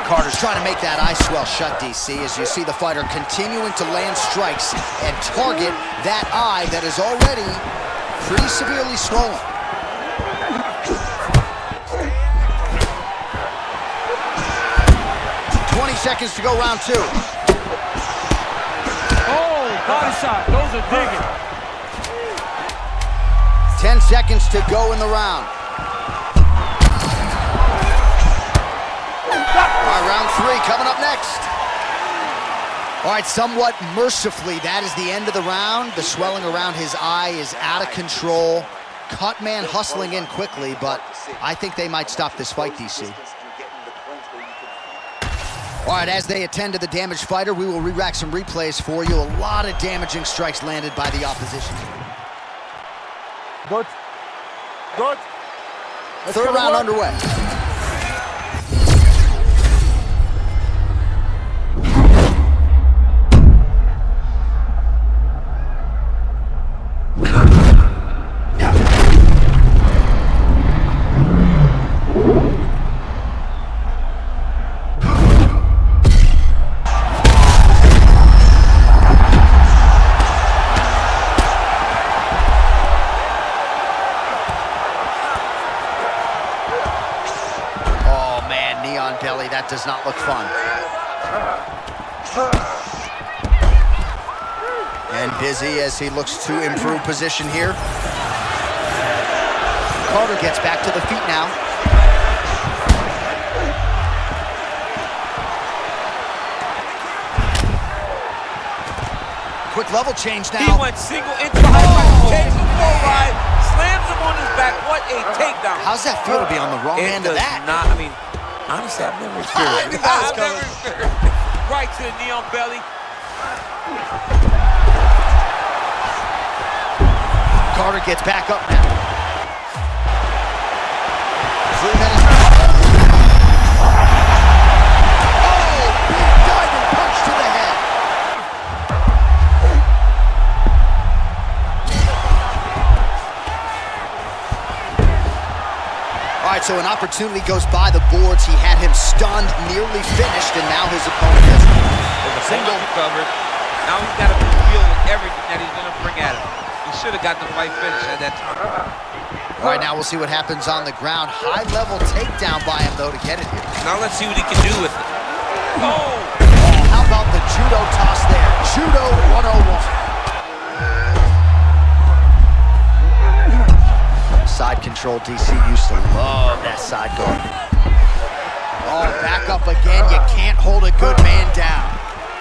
Speaker 2: Carter's trying to make that eye swell shut, DC, as you see the fighter continuing to land strikes and target that eye that is already pretty severely swollen. seconds to go, round 2.
Speaker 14: Oh, body shot. Those are digging.
Speaker 2: 10 seconds to go in the round. All right, round 3 coming up next. All right, somewhat mercifully, that is the end of the round. The swelling around his eye is out of control. Cut man hustling in quickly, but I think they might stop this fight, DC. All right, as they attend to the damaged fighter, we will re-rack some replays for you. A lot of damaging strikes landed by the opposition.
Speaker 16: Good. Good.
Speaker 2: Third round underway. That does not look fun. And busy as he looks to improve position here. Carter gets back to the feet now. Quick level change now.
Speaker 11: He went single into the high, takes him for a ride, slams him on his back. What a takedown.
Speaker 2: How's that feel to be on the wrong end of that?
Speaker 11: I mean, honestly, I've never experienced it. I've never experienced it. Right to the knee on belly.
Speaker 2: Carter gets back up now. 3 minutes. Oh, big diving punch to the head. All right, so an opportunity goes by the boards. He had him stunned, nearly finished, and now his opponent has
Speaker 11: a single covered. Now he's got to be feeling everything that he's going to bring at him. He should have got the fight finish at that time.
Speaker 2: All right, now we'll see what happens on the ground. High-level takedown by him, though, to get it here.
Speaker 11: Now let's see what he can do with it. Oh!
Speaker 2: How about the judo toss there? Judo 101. Side control, DC used to love that side guard. Oh, back up again. You can't hold a good man down.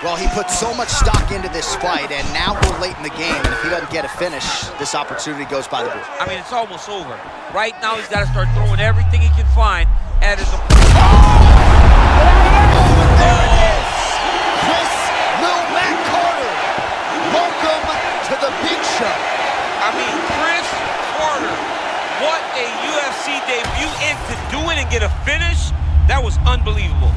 Speaker 2: Well, he put so much stock into this fight, and now we're late in the game, and if he doesn't get a finish, this opportunity goes by the board.
Speaker 11: I mean, it's almost over. Right now, he's got to start throwing everything he can find at his opponent.
Speaker 2: There it is. Chris Lil Mac Carter. Welcome to the big show.
Speaker 11: I mean, Chris Carter. What a UFC debut, and to do it and get a finish, that was unbelievable.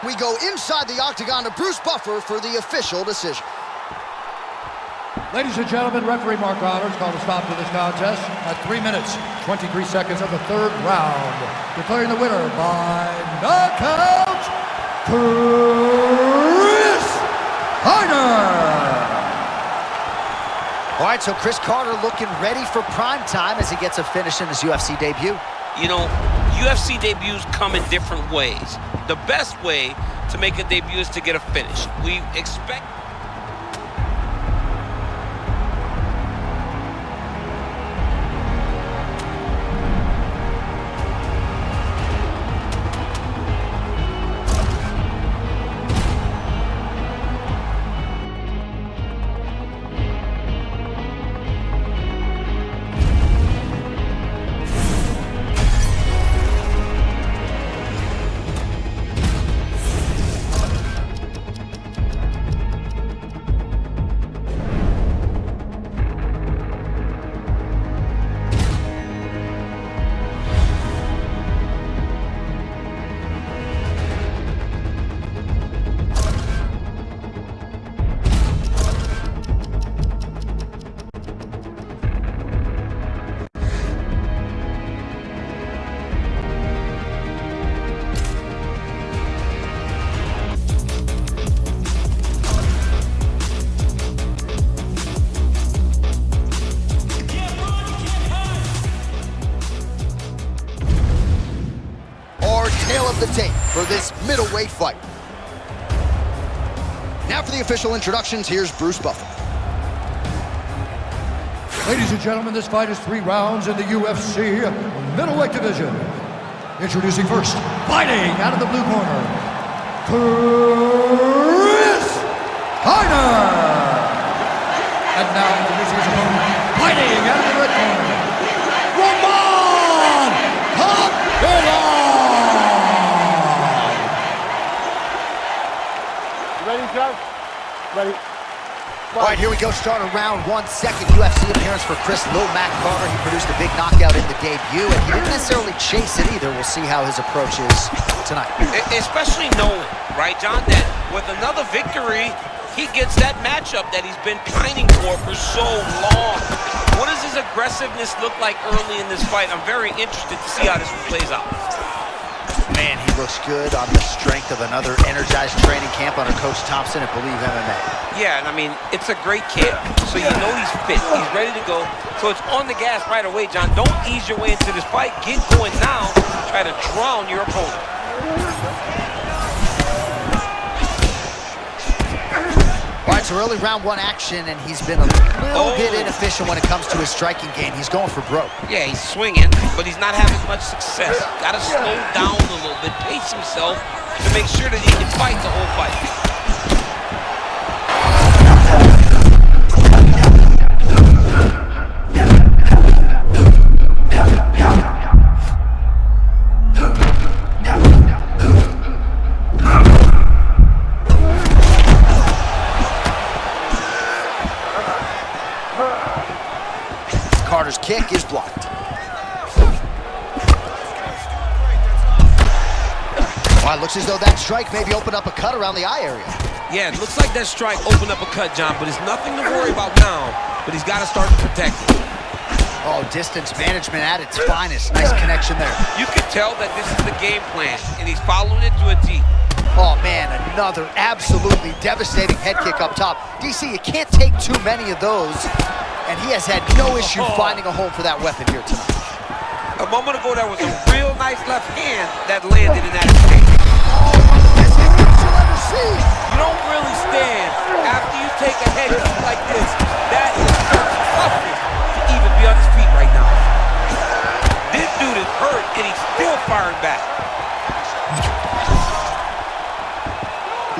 Speaker 2: We go inside the octagon to Bruce Buffer for the official decision.
Speaker 15: Ladies and gentlemen, referee Mark Honors called a stop to this contest at 3 minutes, 23 seconds of the third round. Declaring the winner by knockout, Chris Carter.
Speaker 2: All right, so Chris Carter looking ready for prime time as he gets a finish in his UFC debut.
Speaker 11: You know, UFC debuts come in different ways. The best way to make a debut is to get a finish. We expect...
Speaker 2: tale of the tape for this middleweight fight. Now for the official introductions, here's Bruce Buffer.
Speaker 15: Ladies and gentlemen, this fight is 3 rounds in the UFC middleweight division. Introducing first, fighting out of the blue corner, Chris Heiner. And now introducing his opponent, fighting out of the red corner, Roman Kopylov.
Speaker 16: Ready, John? Ready.
Speaker 2: All right, here we go. Start of round 1. Second UFC appearance for Chris Lil Mac Carter. He produced a big knockout in the debut, and he didn't necessarily chase it either. We'll see how his approach is tonight.
Speaker 11: Especially knowing, right, John, that with another victory, he gets that matchup that he's been pining for so long. What does his aggressiveness look like early in this fight? I'm very interested to see how this one plays out.
Speaker 2: Man, he looks good on the strength of another energized training camp under Coach Thompson at Believe MMA.
Speaker 11: Yeah, and I mean, it's a great camp, so you know he's fit, he's ready to go. So it's on the gas right away, John. Don't ease your way into this fight. Get going now. Try to drown your opponent.
Speaker 2: All right, so early round 1 action, and he's been a little bit inefficient when it comes to his striking game. He's going for broke.
Speaker 11: Yeah, he's swinging, but he's not having much success. Got to slow down a little bit, pace himself to make sure that he can fight the whole fight.
Speaker 2: Carter's kick is blocked. Well, it looks as though that strike maybe opened up a cut around the eye area.
Speaker 11: Yeah, it looks like that strike opened up a cut, John, but it's nothing to worry about now, but he's got to start to protect it.
Speaker 2: Oh, distance management at its finest. Nice connection there.
Speaker 11: You can tell that this is the game plan, and he's following it to a T.
Speaker 2: Oh, man, another absolutely devastating head kick up top. DC, you can't take too many of those, and he has had no issue finding a home for that weapon here tonight.
Speaker 11: A moment ago, there was a real nice left hand that landed in that exchange.
Speaker 2: Best kick you'll ever see.
Speaker 11: You don't really stand after you take a head kick like this. That is tough to even be on his feet right now. This dude is hurt, and he's still firing back.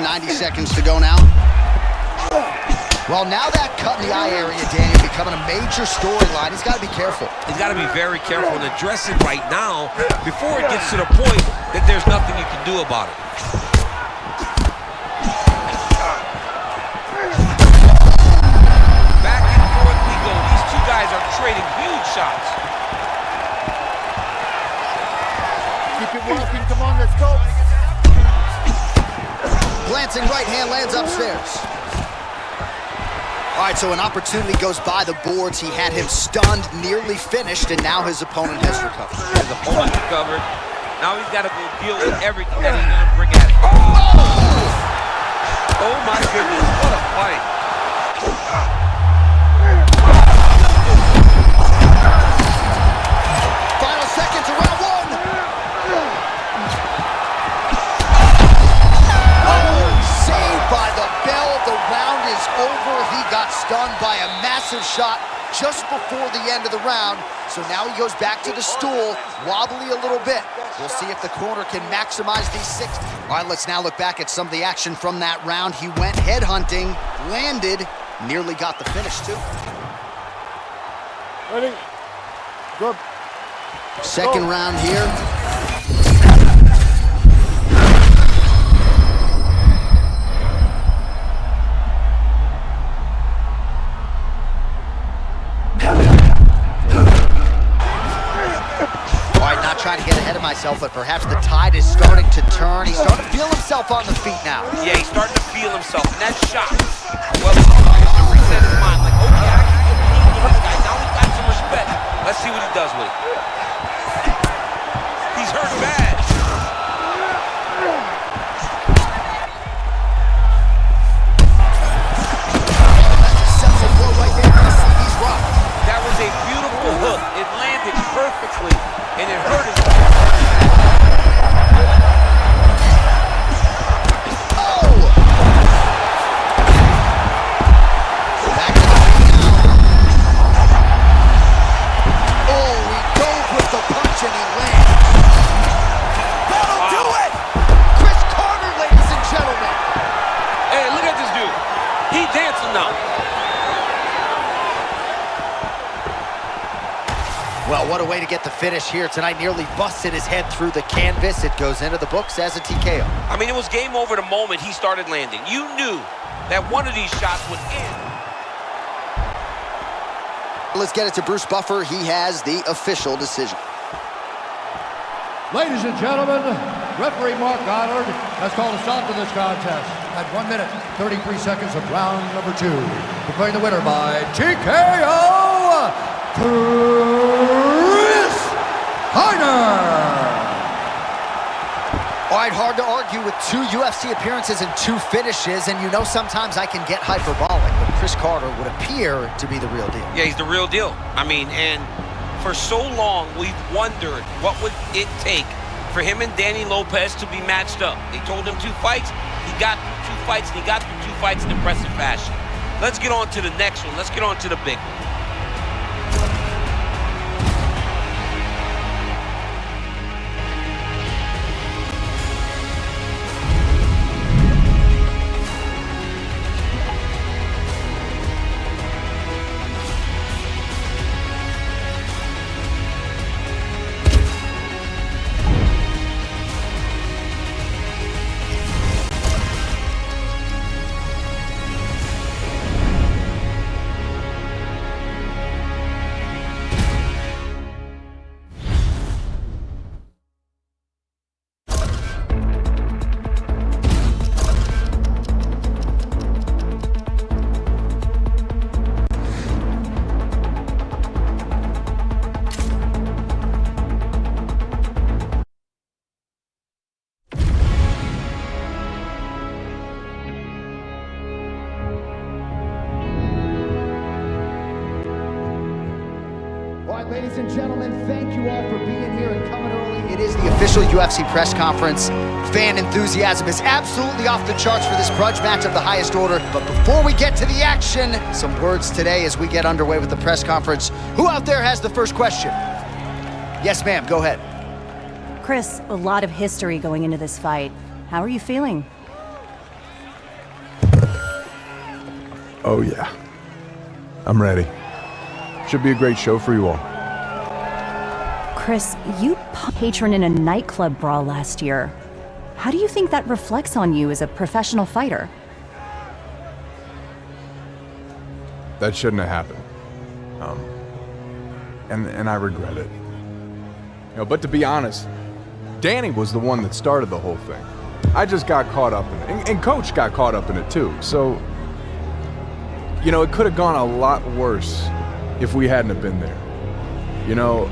Speaker 2: 90 seconds to go now. Well, now that cut in the eye area, Daniel, becoming a major storyline. He's got to be careful.
Speaker 11: He's got to be very careful and address it right now before it gets to the point that there's nothing you can do about it. Back and forth we go. These two guys are trading huge shots.
Speaker 16: Keep it walking. Come on, let's go.
Speaker 2: Glancing right hand lands upstairs. All right, so an opportunity goes by the boards. He had him stunned, nearly finished, and now his opponent has recovered.
Speaker 11: His opponent recovered. Now he's got to go deal with everything that he's going to bring at him. Oh my goodness, what a fight.
Speaker 2: Final seconds of round 1. Saved by the bell. The round is over. He got stunned by a massive shot just before the end of the round. So now he goes back to the stool, wobbly a little bit. We'll see if the corner can maximize these 60. All right, let's now look back at some of the action from that round. He went headhunting, landed, nearly got the finish too.
Speaker 16: Ready? Good.
Speaker 2: Second round here. Trying to get ahead of myself, but perhaps the tide is starting to turn. He's starting to feel himself on the feet now.
Speaker 11: Yeah, he's starting to feel himself, and that shot, well, it's to reset his mind. Like, okay, I can compete with this guy. Now he's got some respect. Let's see what he does with it. He's hurt bad.
Speaker 2: That's a sensible blow right there. He's rocked.
Speaker 11: That was a beautiful hook. It landed perfectly, and it hurt his
Speaker 2: what a way to get the finish here tonight. Nearly busted his head through the canvas. It goes into the books as a TKO.
Speaker 11: I mean, it was game over the moment he started landing. You knew that one of these shots would end.
Speaker 2: Let's get it to Bruce Buffer. He has the official decision.
Speaker 15: Ladies and gentlemen, referee Mark Goddard has called a stop to this contest at 1 minute, 33 seconds of round number 2. Declaring the winner by TKO, Chris Heiner.
Speaker 2: All right, hard to argue with 2 UFC appearances and 2 finishes, and you know sometimes I can get hyperbolic, but Chris Carter would appear to be the real deal.
Speaker 11: Yeah, he's the real deal. I mean, and for so long, we've wondered what would it take for him and Danny Lopez to be matched up. They told him 2 fights. He got through 2 fights, and he got through 2 fights in impressive fashion. Let's get on to the next one. Let's get on to the big one.
Speaker 2: Ladies and gentlemen, thank you all for being here and coming early. It is the official UFC press conference. Fan enthusiasm is absolutely off the charts for this grudge match of the highest order. But before we get to the action, some words today as we get underway with the press conference. Who out there has the first question? Yes, ma'am, go ahead.
Speaker 3: Chris, a lot of history going into this fight. How are you feeling?
Speaker 6: Oh, yeah. I'm ready. Should be a great show for you all.
Speaker 3: Chris, you patron in a nightclub brawl last year. How do you think that reflects on you as a professional fighter?
Speaker 6: That shouldn't have happened. And I regret it. You know, but to be honest, Danny was the one that started the whole thing. I just got caught up in it, and Coach got caught up in it too. So, you know, it could have gone a lot worse if we hadn't have been there. You know,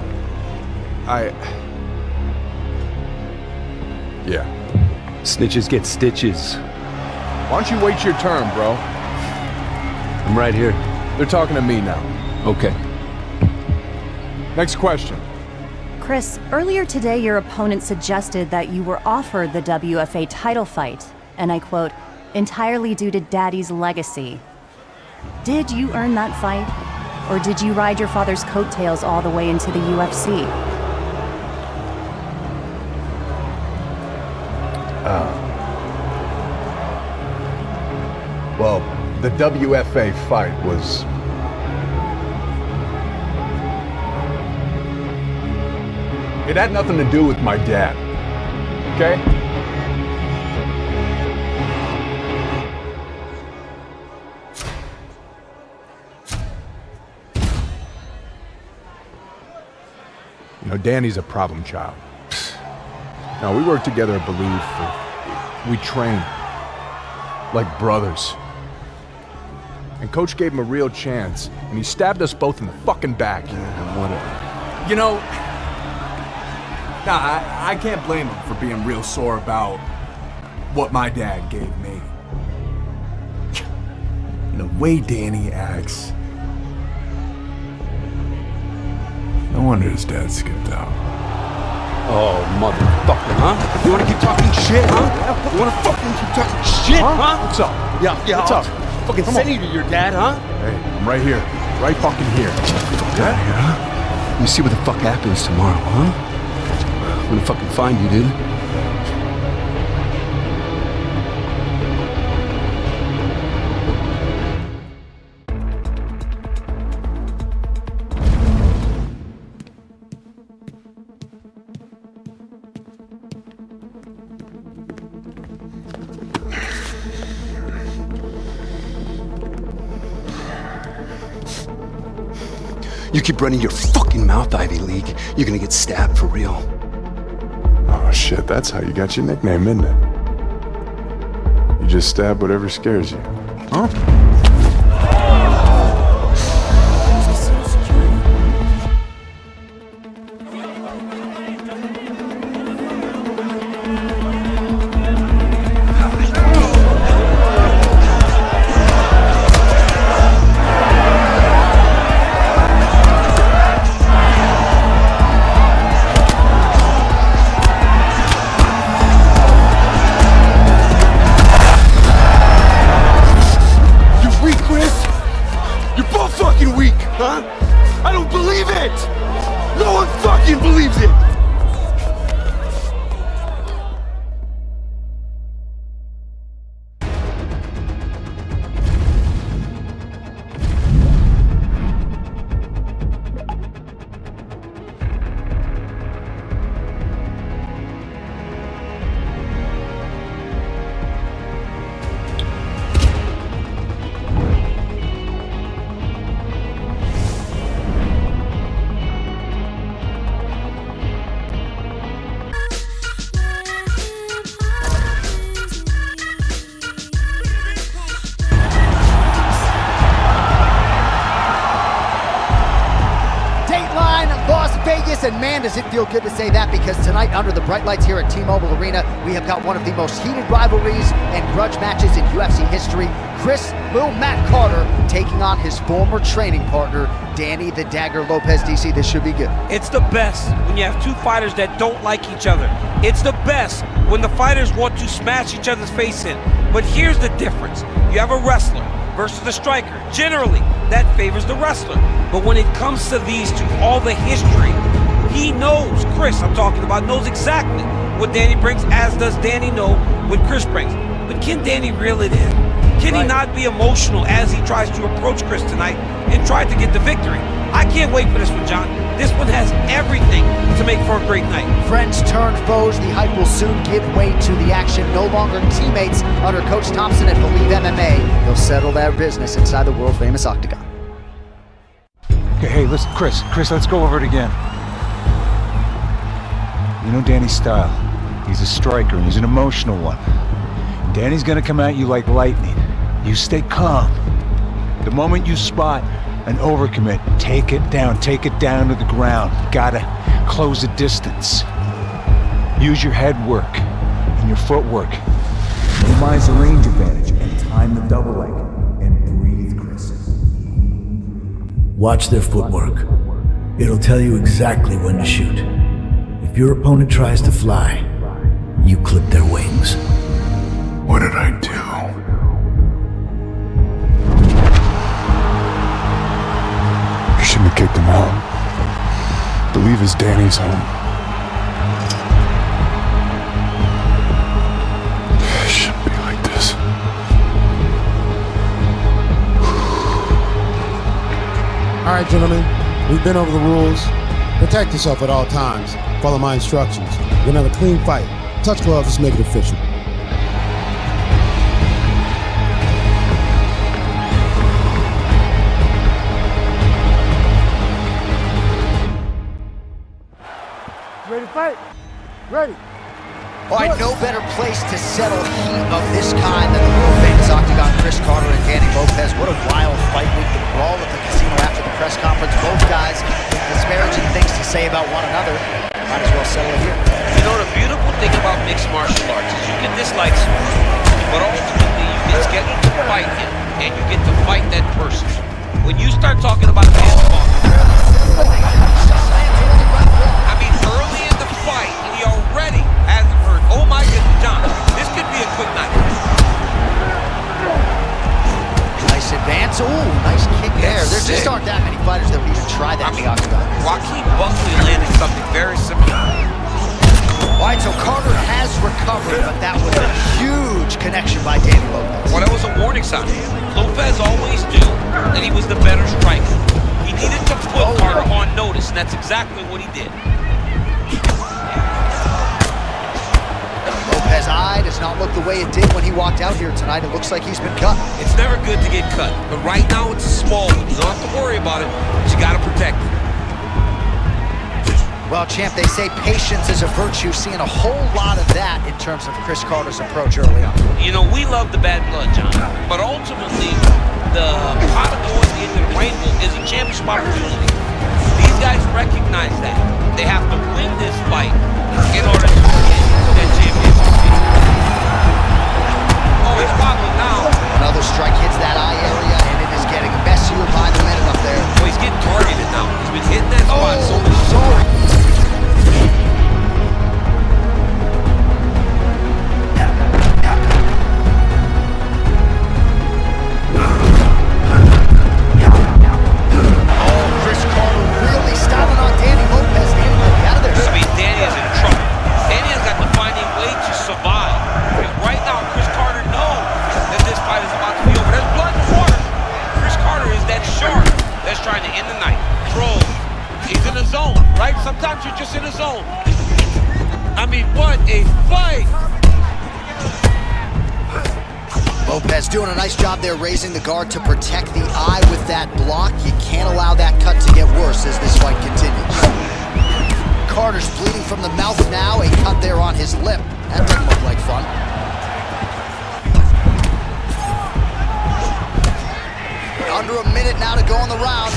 Speaker 6: yeah.
Speaker 7: Snitches get stitches.
Speaker 6: Why don't you wait your turn, bro?
Speaker 7: I'm right here.
Speaker 6: They're talking to me now.
Speaker 7: Okay.
Speaker 6: Next question.
Speaker 3: Chris, earlier today your opponent suggested that you were offered the WFA title fight, and I quote, entirely due to Daddy's legacy. Did you earn that fight? Or did you ride your father's coattails all the way into the UFC?
Speaker 6: Well, the WFA fight was... It had nothing to do with my dad, okay? You know, Danny's a problem child. Now, we worked together at Believe. We trained like brothers. And Coach gave him a real chance, and he stabbed us both in the fucking back. Yeah, whatever.
Speaker 17: You know, nah, I can't blame him for being real sore about what my dad gave me. And the way Danny acts, no wonder his dad skipped out.
Speaker 7: Oh, motherfucker, huh? You wanna keep talking shit, huh? You wanna fucking keep talking shit, huh?
Speaker 6: What's up?
Speaker 7: Yeah,
Speaker 6: What's
Speaker 7: I'll
Speaker 6: up?
Speaker 7: fucking send you to your dad, huh?
Speaker 6: Hey, I'm right here. Right fucking here.
Speaker 7: Yeah? Let me see what the fuck happens tomorrow, huh? I'm gonna fucking find you, dude. You keep running your fucking mouth, Ivy League, you're gonna get stabbed for real.
Speaker 6: Oh shit, that's how you got your nickname, isn't it? You just stab whatever scares you. Huh?
Speaker 2: And man, does it feel good to say that, because tonight under the bright lights here at T-Mobile Arena, we have got one of the most heated rivalries and grudge matches in UFC history. Chris "Lil Matt" Carter taking on his former training partner, Danny the Dagger Lopez. DC, this should be good.
Speaker 11: It's the best when you have two fighters that don't like each other. It's the best when the fighters want to smash each other's face in. But here's the difference. You have a wrestler versus a striker. Generally, that favors the wrestler. But when it comes to these two, all the history, he knows, Chris, I'm talking about, knows exactly what Danny brings, as does Danny know what Chris brings. But can Danny reel it in? Can he not be emotional as he tries to approach Chris tonight and try to get the victory? I can't wait for this one, John. This one has everything to make for a great night.
Speaker 2: Friends turn foes. The hype will soon give way to the action. No longer teammates under Coach Thompson at Believe MMA. They'll settle their business inside the world-famous Octagon.
Speaker 4: Okay, hey, listen, Chris, let's go over it again. You know Danny's style. He's a striker, and he's an emotional one. Danny's gonna come at you like lightning. You stay calm. The moment you spot an overcommit, take it down to the ground. Gotta close the distance. Use your head work and your footwork.
Speaker 5: Minimize the range advantage and time the double leg. And breathe, Chris. Watch their footwork. It'll tell you exactly when to shoot. If your opponent tries to fly, you clip their wings.
Speaker 6: What did I do? You shouldn't have kicked him out. Believe is Danny's home. It shouldn't be like this.
Speaker 18: All right, gentlemen, we've been over the rules. Protect yourself at all times. Follow my instructions. We're gonna have a clean fight. Touch gloves, let's make it official.
Speaker 16: Ready to fight? Ready.
Speaker 2: All right, no better place to settle heat of this kind than the world-famous Octagon. Chris Carter and Danny Lopez. What a wild fight week. The brawl at the casino after the press conference. Both guys with disparaging things to say about one another. Might as well settle it here.
Speaker 11: You know, the beautiful thing about mixed martial arts is you can dislike someone, but ultimately you get to fight him, and you get to fight that person. When you start talking about a man's I mean, early in the fight, he already has heard, oh my goodness, John, this could be a quick night.
Speaker 2: Nice advance. Ooh, nice kick there. There just aren't that many fighters that would even try that in the Octagon.
Speaker 11: Joaquin Buckley landed something very similar.
Speaker 2: All right, so Carter has recovered, but that was a huge connection by Danny Lopez.
Speaker 11: Well, that was a warning sign. Lopez always knew that he was the better striker. He needed to put Carter on notice, and that's exactly what he did.
Speaker 2: Lopez eyed as does not look the way it did when he walked out here tonight. It looks like he's been cut.
Speaker 11: It's never good to get cut, but right now it's a small one. You don't have to worry about it, but you got to protect it.
Speaker 2: Well, champ, they say patience is a virtue. Seeing a whole lot of that in terms of Chris Carter's approach early on.
Speaker 11: You know, we love the bad blood, John, but ultimately, the pot of going into the rainbow is a championship opportunity. These guys recognize that. They have to win this fight in order to get that championship. Oh, he's wobbling now.
Speaker 2: Another strike hits that eye area, and it is getting messier by the minute up there.
Speaker 11: Oh, he's getting targeted now. He's been hitting that spot so much.
Speaker 2: Sorry.
Speaker 11: Trying to end the night. Bro, he's in the zone, right? Sometimes you're just in the zone. I mean, what a fight!
Speaker 2: Lopez doing a nice job there raising the guard to protect the eye with that block. You can't allow that cut to get worse as this fight continues. Carter's bleeding from the mouth now, a cut there on his lip. That doesn't look like fun. Under a minute now to go on the round.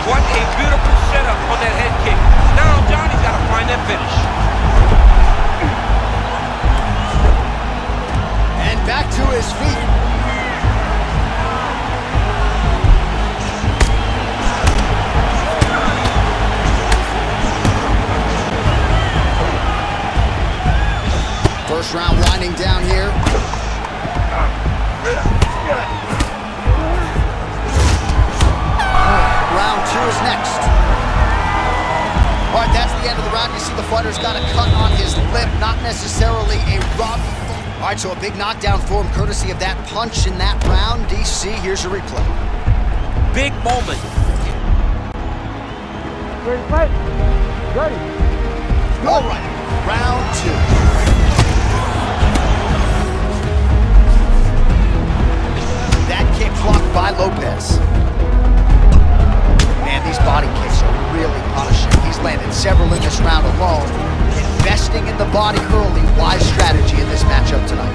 Speaker 11: What a beautiful setup on that head kick. Now Johnny's got to find that finish.
Speaker 2: And back to his feet. First round winding down here. Round two is next. All right, that's the end of the round. You see the fighter's got a cut on his lip, not necessarily a rub. All right, so a big knockdown for him, courtesy of that punch in that round. DC, here's a replay.
Speaker 11: Big moment.
Speaker 16: Ready to fight? Ready.
Speaker 2: All right, round two. That kick blocked by Lopez. Man, these body kicks are really punishing. He's landed several in this round alone. Investing in the body early, wise strategy in this matchup tonight.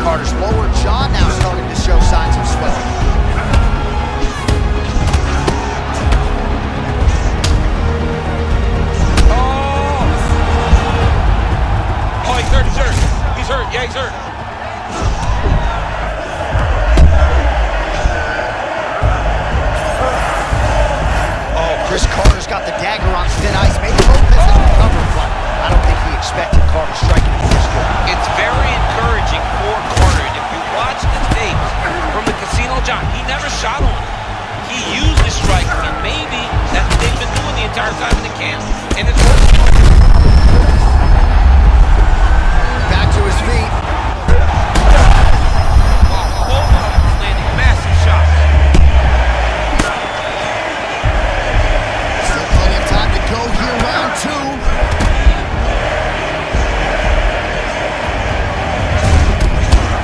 Speaker 2: Carter's lower jaw now starting to show signs of swelling.
Speaker 11: Oh, he's hurt, he's hurt. He's hurt, yeah, he's hurt.
Speaker 2: Chris Carter's got the dagger on thin ice. Maybe Lopez has recovered, but I don't think he expected Carter striking him this good.
Speaker 11: It's very encouraging for Carter. And if you watch the tapes from the Casino John, he never shot on him. He used the strike, and maybe that's what they've been doing the entire time in the camp. And it's working.
Speaker 2: Back to his feet.
Speaker 11: Landing massive shots.
Speaker 2: Go here, round two.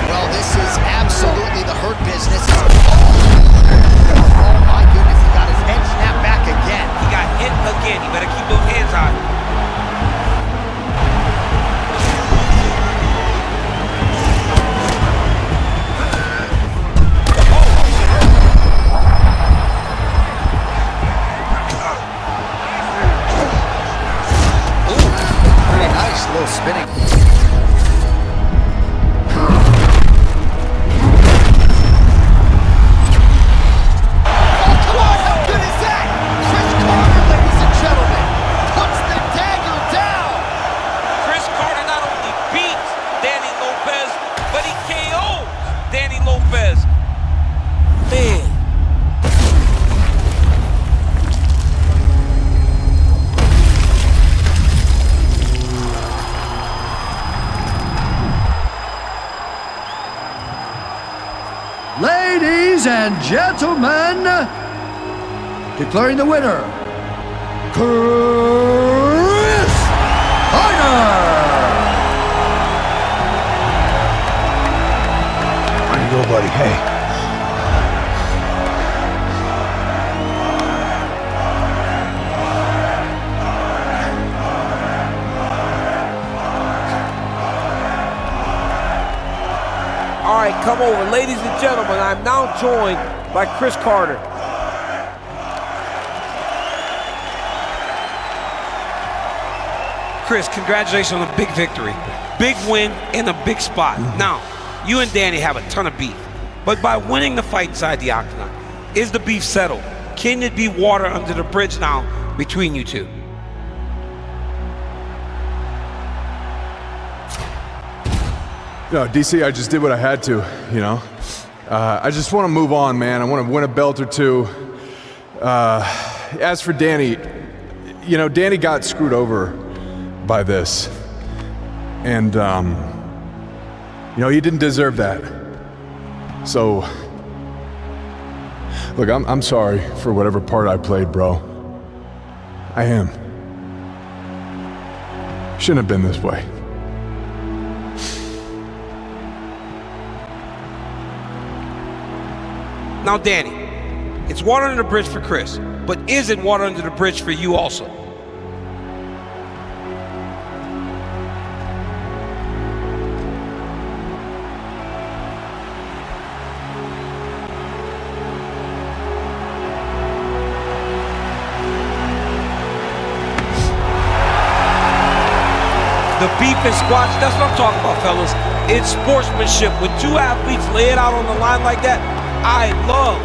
Speaker 2: Well, this is absolutely the hurt business. Oh my goodness, he got his head snapped back again.
Speaker 11: He got hit again. You better keep those hands high.
Speaker 2: Little spinning.
Speaker 15: Ladies and gentlemen, declaring the winner Chris Hyder.
Speaker 4: There you go, buddy. Hey.
Speaker 11: All right, come over. Ladies and gentlemen, I'm now joined by Chris Carter. Chris, congratulations on a big victory. Big win in a big spot. Now, you and Danny have a ton of beef, but by winning the fight inside the octagon, is the beef settled? Can it be water under the bridge now between you two?
Speaker 6: No, DC, I just did what I had to, you know? I just want to move on, man. I want to win a belt or two. As for Danny, you know, Danny got screwed over by this. And, you know, he didn't deserve that. So, look, I'm sorry for whatever part I played, bro. I am. Shouldn't have been this way.
Speaker 11: Now, Danny, it's water under the bridge for Chris, but is it water under the bridge for you also? The beef and squash, that's what I'm talking about, fellas. It's sportsmanship. When two athletes lay it out on the line like that, I love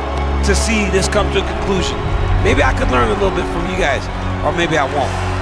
Speaker 11: to see this come to a conclusion. Maybe I could learn a little bit from you guys, or maybe I won't.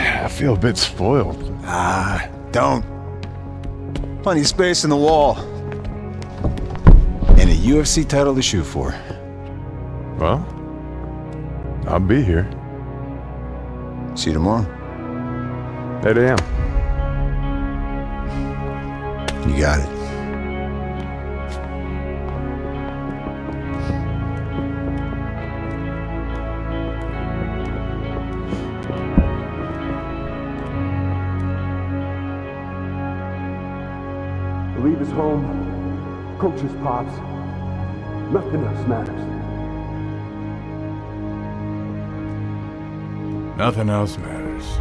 Speaker 6: I feel a bit spoiled.
Speaker 4: Don't. Plenty of space in the wall. And a UFC title to shoot for.
Speaker 6: Well, I'll be here.
Speaker 4: See you tomorrow.
Speaker 6: 8 a.m.
Speaker 4: You got it.
Speaker 7: Leave his home, coach his pops. Nothing else matters.
Speaker 6: Nothing else matters.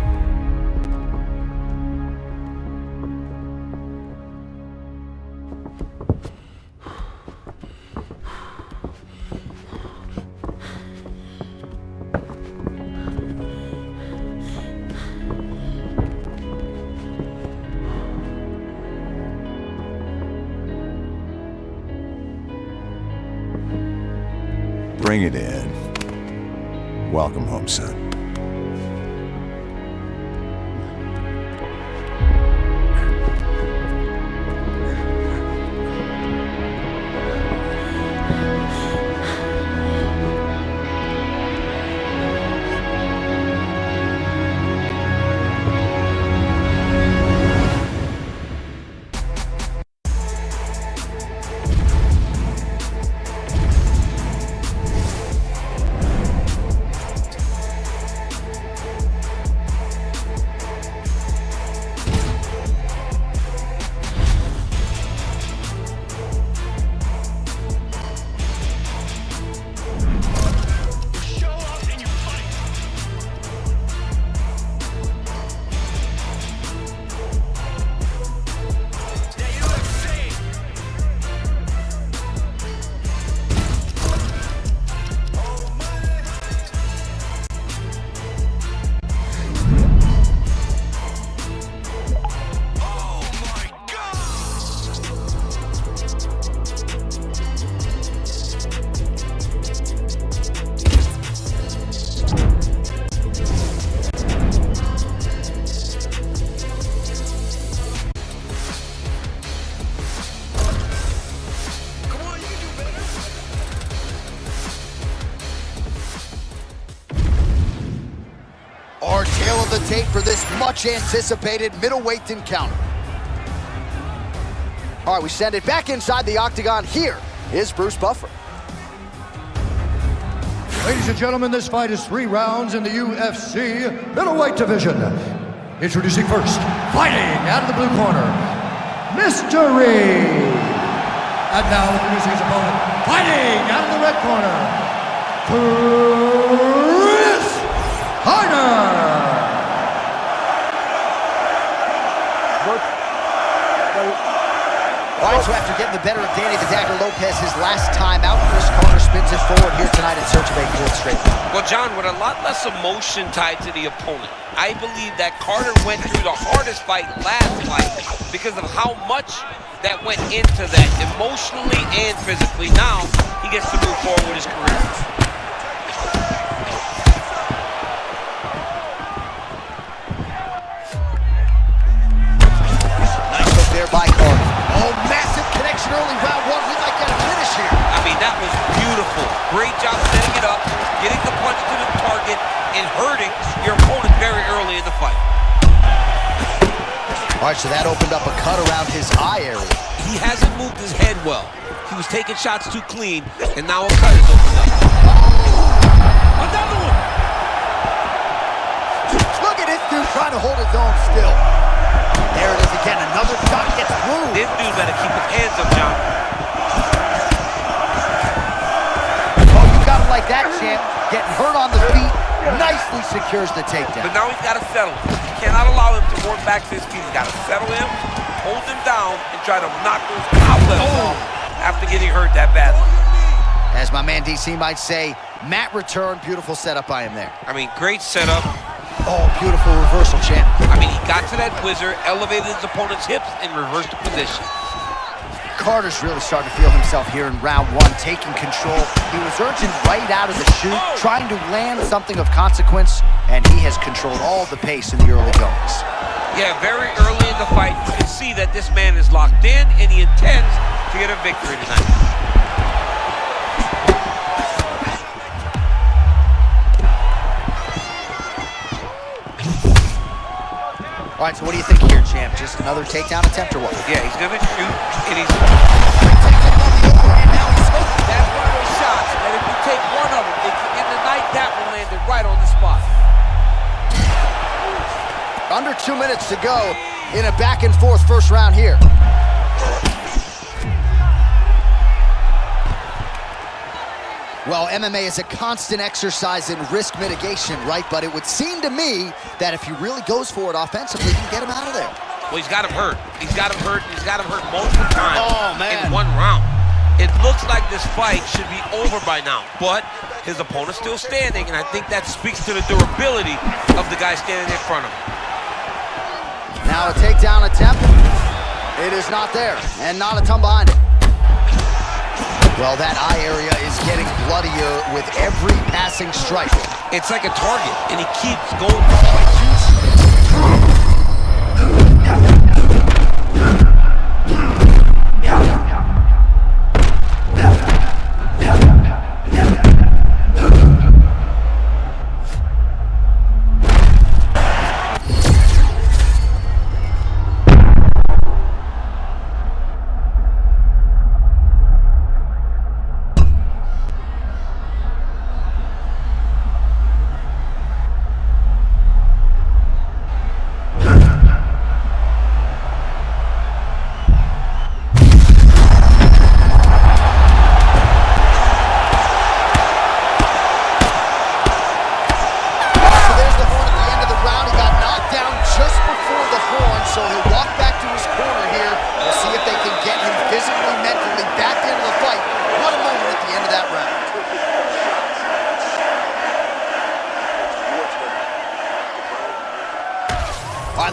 Speaker 4: Bring it in. Welcome home, son.
Speaker 2: shape for this much-anticipated middleweight encounter. All right, we send it back inside the octagon. Here is Bruce Buffer.
Speaker 15: Ladies and gentlemen, this fight is 3 rounds in the UFC middleweight division. Introducing first, fighting out of the blue corner, Mystery. And now introducing his opponent, fighting out of the red corner, Chris Harder.
Speaker 2: All right, so after getting the better of Danny the Dagger Lopez his last time out, Chris Carter spins it forward here tonight in search of a 4th straight win.
Speaker 11: Well, John, with a lot less emotion tied to the opponent, I believe that Carter went through the hardest fight last fight because of how much that went into that, emotionally and physically. Now, he gets to move forward with his career.
Speaker 2: Nice hook there by Carter. Oh, massive connection early round 1. We might get a finish here.
Speaker 11: I mean, that was beautiful. Great job setting it up, getting the punch to the target, and hurting your opponent very early in the fight.
Speaker 2: All right, so that opened up a cut around his eye area.
Speaker 11: He hasn't moved his head well. He was taking shots too clean, and now a cut is opened up.
Speaker 2: Another one! Look at this dude trying to hold his own still. There it is again. Another shot gets through.
Speaker 11: This dude better keep his hands up, John.
Speaker 2: Oh, you got him like that, champ. Getting hurt on the feet. Nicely secures the takedown.
Speaker 11: But now he's got to settle. He cannot allow him to work back to his feet. He's got to settle him, hold him down, and try to knock those outlets off after getting hurt that badly.
Speaker 2: As my man DC might say, Matt returned. Beautiful setup by him there.
Speaker 11: I mean, great setup.
Speaker 2: Oh, beautiful reversal, champ.
Speaker 11: I mean, he got to that whizzer, elevated his opponent's hips, and reversed the position.
Speaker 2: Carter's really starting to feel himself here in round 1, taking control. He was urging right out of the chute, trying to land something of consequence, and he has controlled all the pace in the early goings.
Speaker 11: Yeah, very early in the fight, you can see that this man is locked in, and he intends to get a victory tonight.
Speaker 2: All right, so what do you think here, champ? Just another takedown attempt or what?
Speaker 11: Yeah, he's gonna shoot, and he's... That's one of those shots that if you take one of them, in the night, that one landed right on the spot.
Speaker 2: Under 2 minutes to go in a back-and-forth first round here. Well, MMA is a constant exercise in risk mitigation, right? But it would seem to me that if he really goes for it offensively, he can get him out of there.
Speaker 11: Well, he's got him hurt. He's got him hurt. He's got him hurt multiple times in 1 round. It looks like this fight should be over by now, but his opponent's still standing, and I think that speaks to the durability of the guy standing in front of him.
Speaker 2: Now a takedown attempt. It is not there, and not a ton behind it. Well, that eye area is getting bloodier with every passing strike.
Speaker 11: It's like a target, and he keeps going for strikes.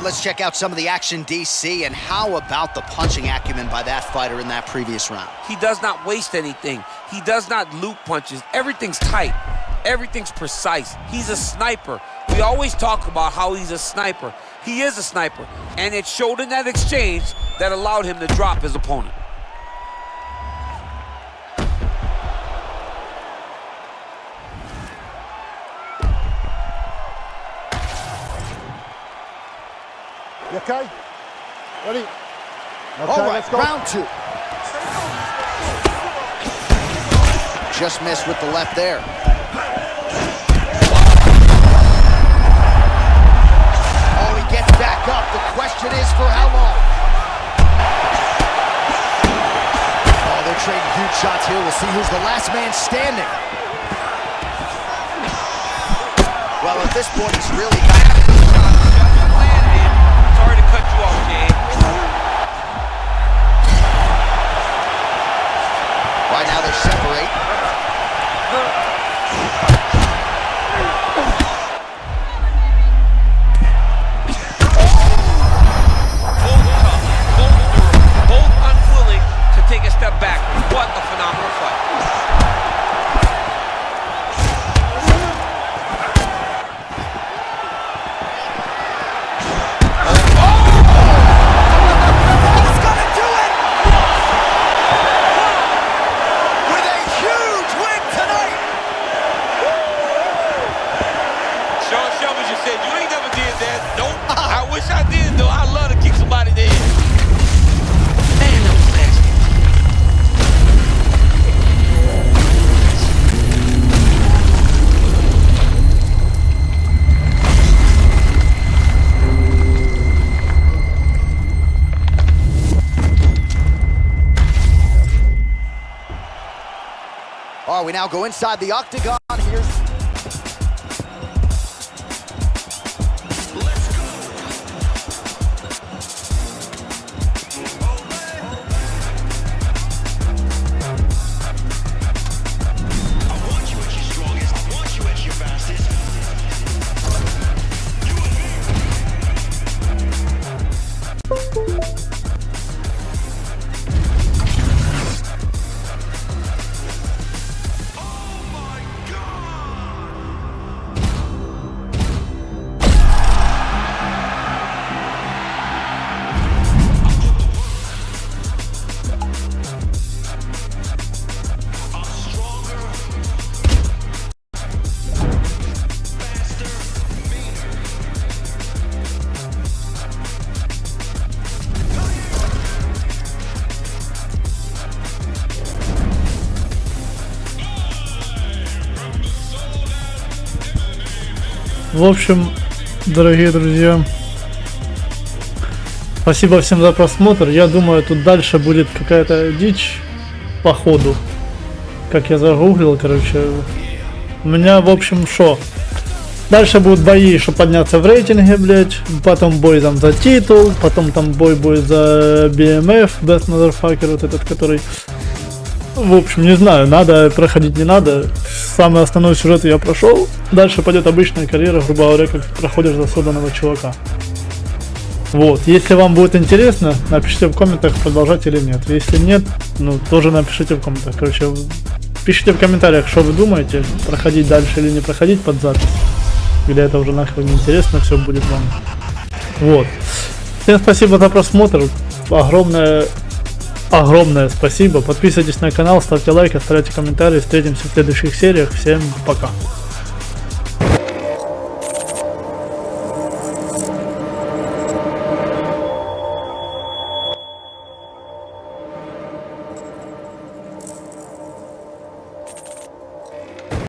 Speaker 2: Let's check out some of the action, DC, and how about the punching acumen by that fighter in that previous round?
Speaker 11: He does not waste anything. He does not loop punches. Everything's tight. Everything's precise. He's a sniper. We always talk about how he's a sniper. He is a sniper, and it showed in that exchange that allowed him to drop his opponent.
Speaker 16: You okay? Ready? Okay,
Speaker 2: All right,
Speaker 16: let's go.
Speaker 2: round 2. Just missed with the left there. Oh, he gets back up. The question is for how long? Oh, they're trading huge shots here. We'll see who's the last man standing. Well, at this point, he's really got it.
Speaker 11: Sorry to cut you off, Jay.
Speaker 2: Right now they separate.
Speaker 11: Both unwilling to take a step back. What a phenomenal fight.
Speaker 2: All right, we now go inside the octagon. Here's
Speaker 1: В общем, дорогие друзья, спасибо всем за просмотр. Я думаю, тут дальше будет какая-то дичь по ходу. Как я загуглил, короче. У меня, в общем, шо? Дальше будут бои, чтобы подняться в рейтинге, блять. Потом бой там за титул. Потом там бой будет за BMF, Best Motherfucker, вот этот, который... В общем, не знаю, надо проходить, не надо. Самый основной сюжет я прошел. Дальше пойдет обычная карьера, грубо говоря, как проходишь за созданного чувака. Вот, если вам будет интересно, напишите в комментах, продолжать или нет. Если нет, ну, тоже напишите в комментах. Короче, пишите в комментариях, что вы думаете, проходить дальше или не проходить под запись. Или это уже нахуй не интересно, все будет вам. Вот. Всем спасибо за просмотр. Огромное спасибо. Подписывайтесь на канал, ставьте лайк, оставляйте комментарии. Встретимся в следующих сериях. Всем пока.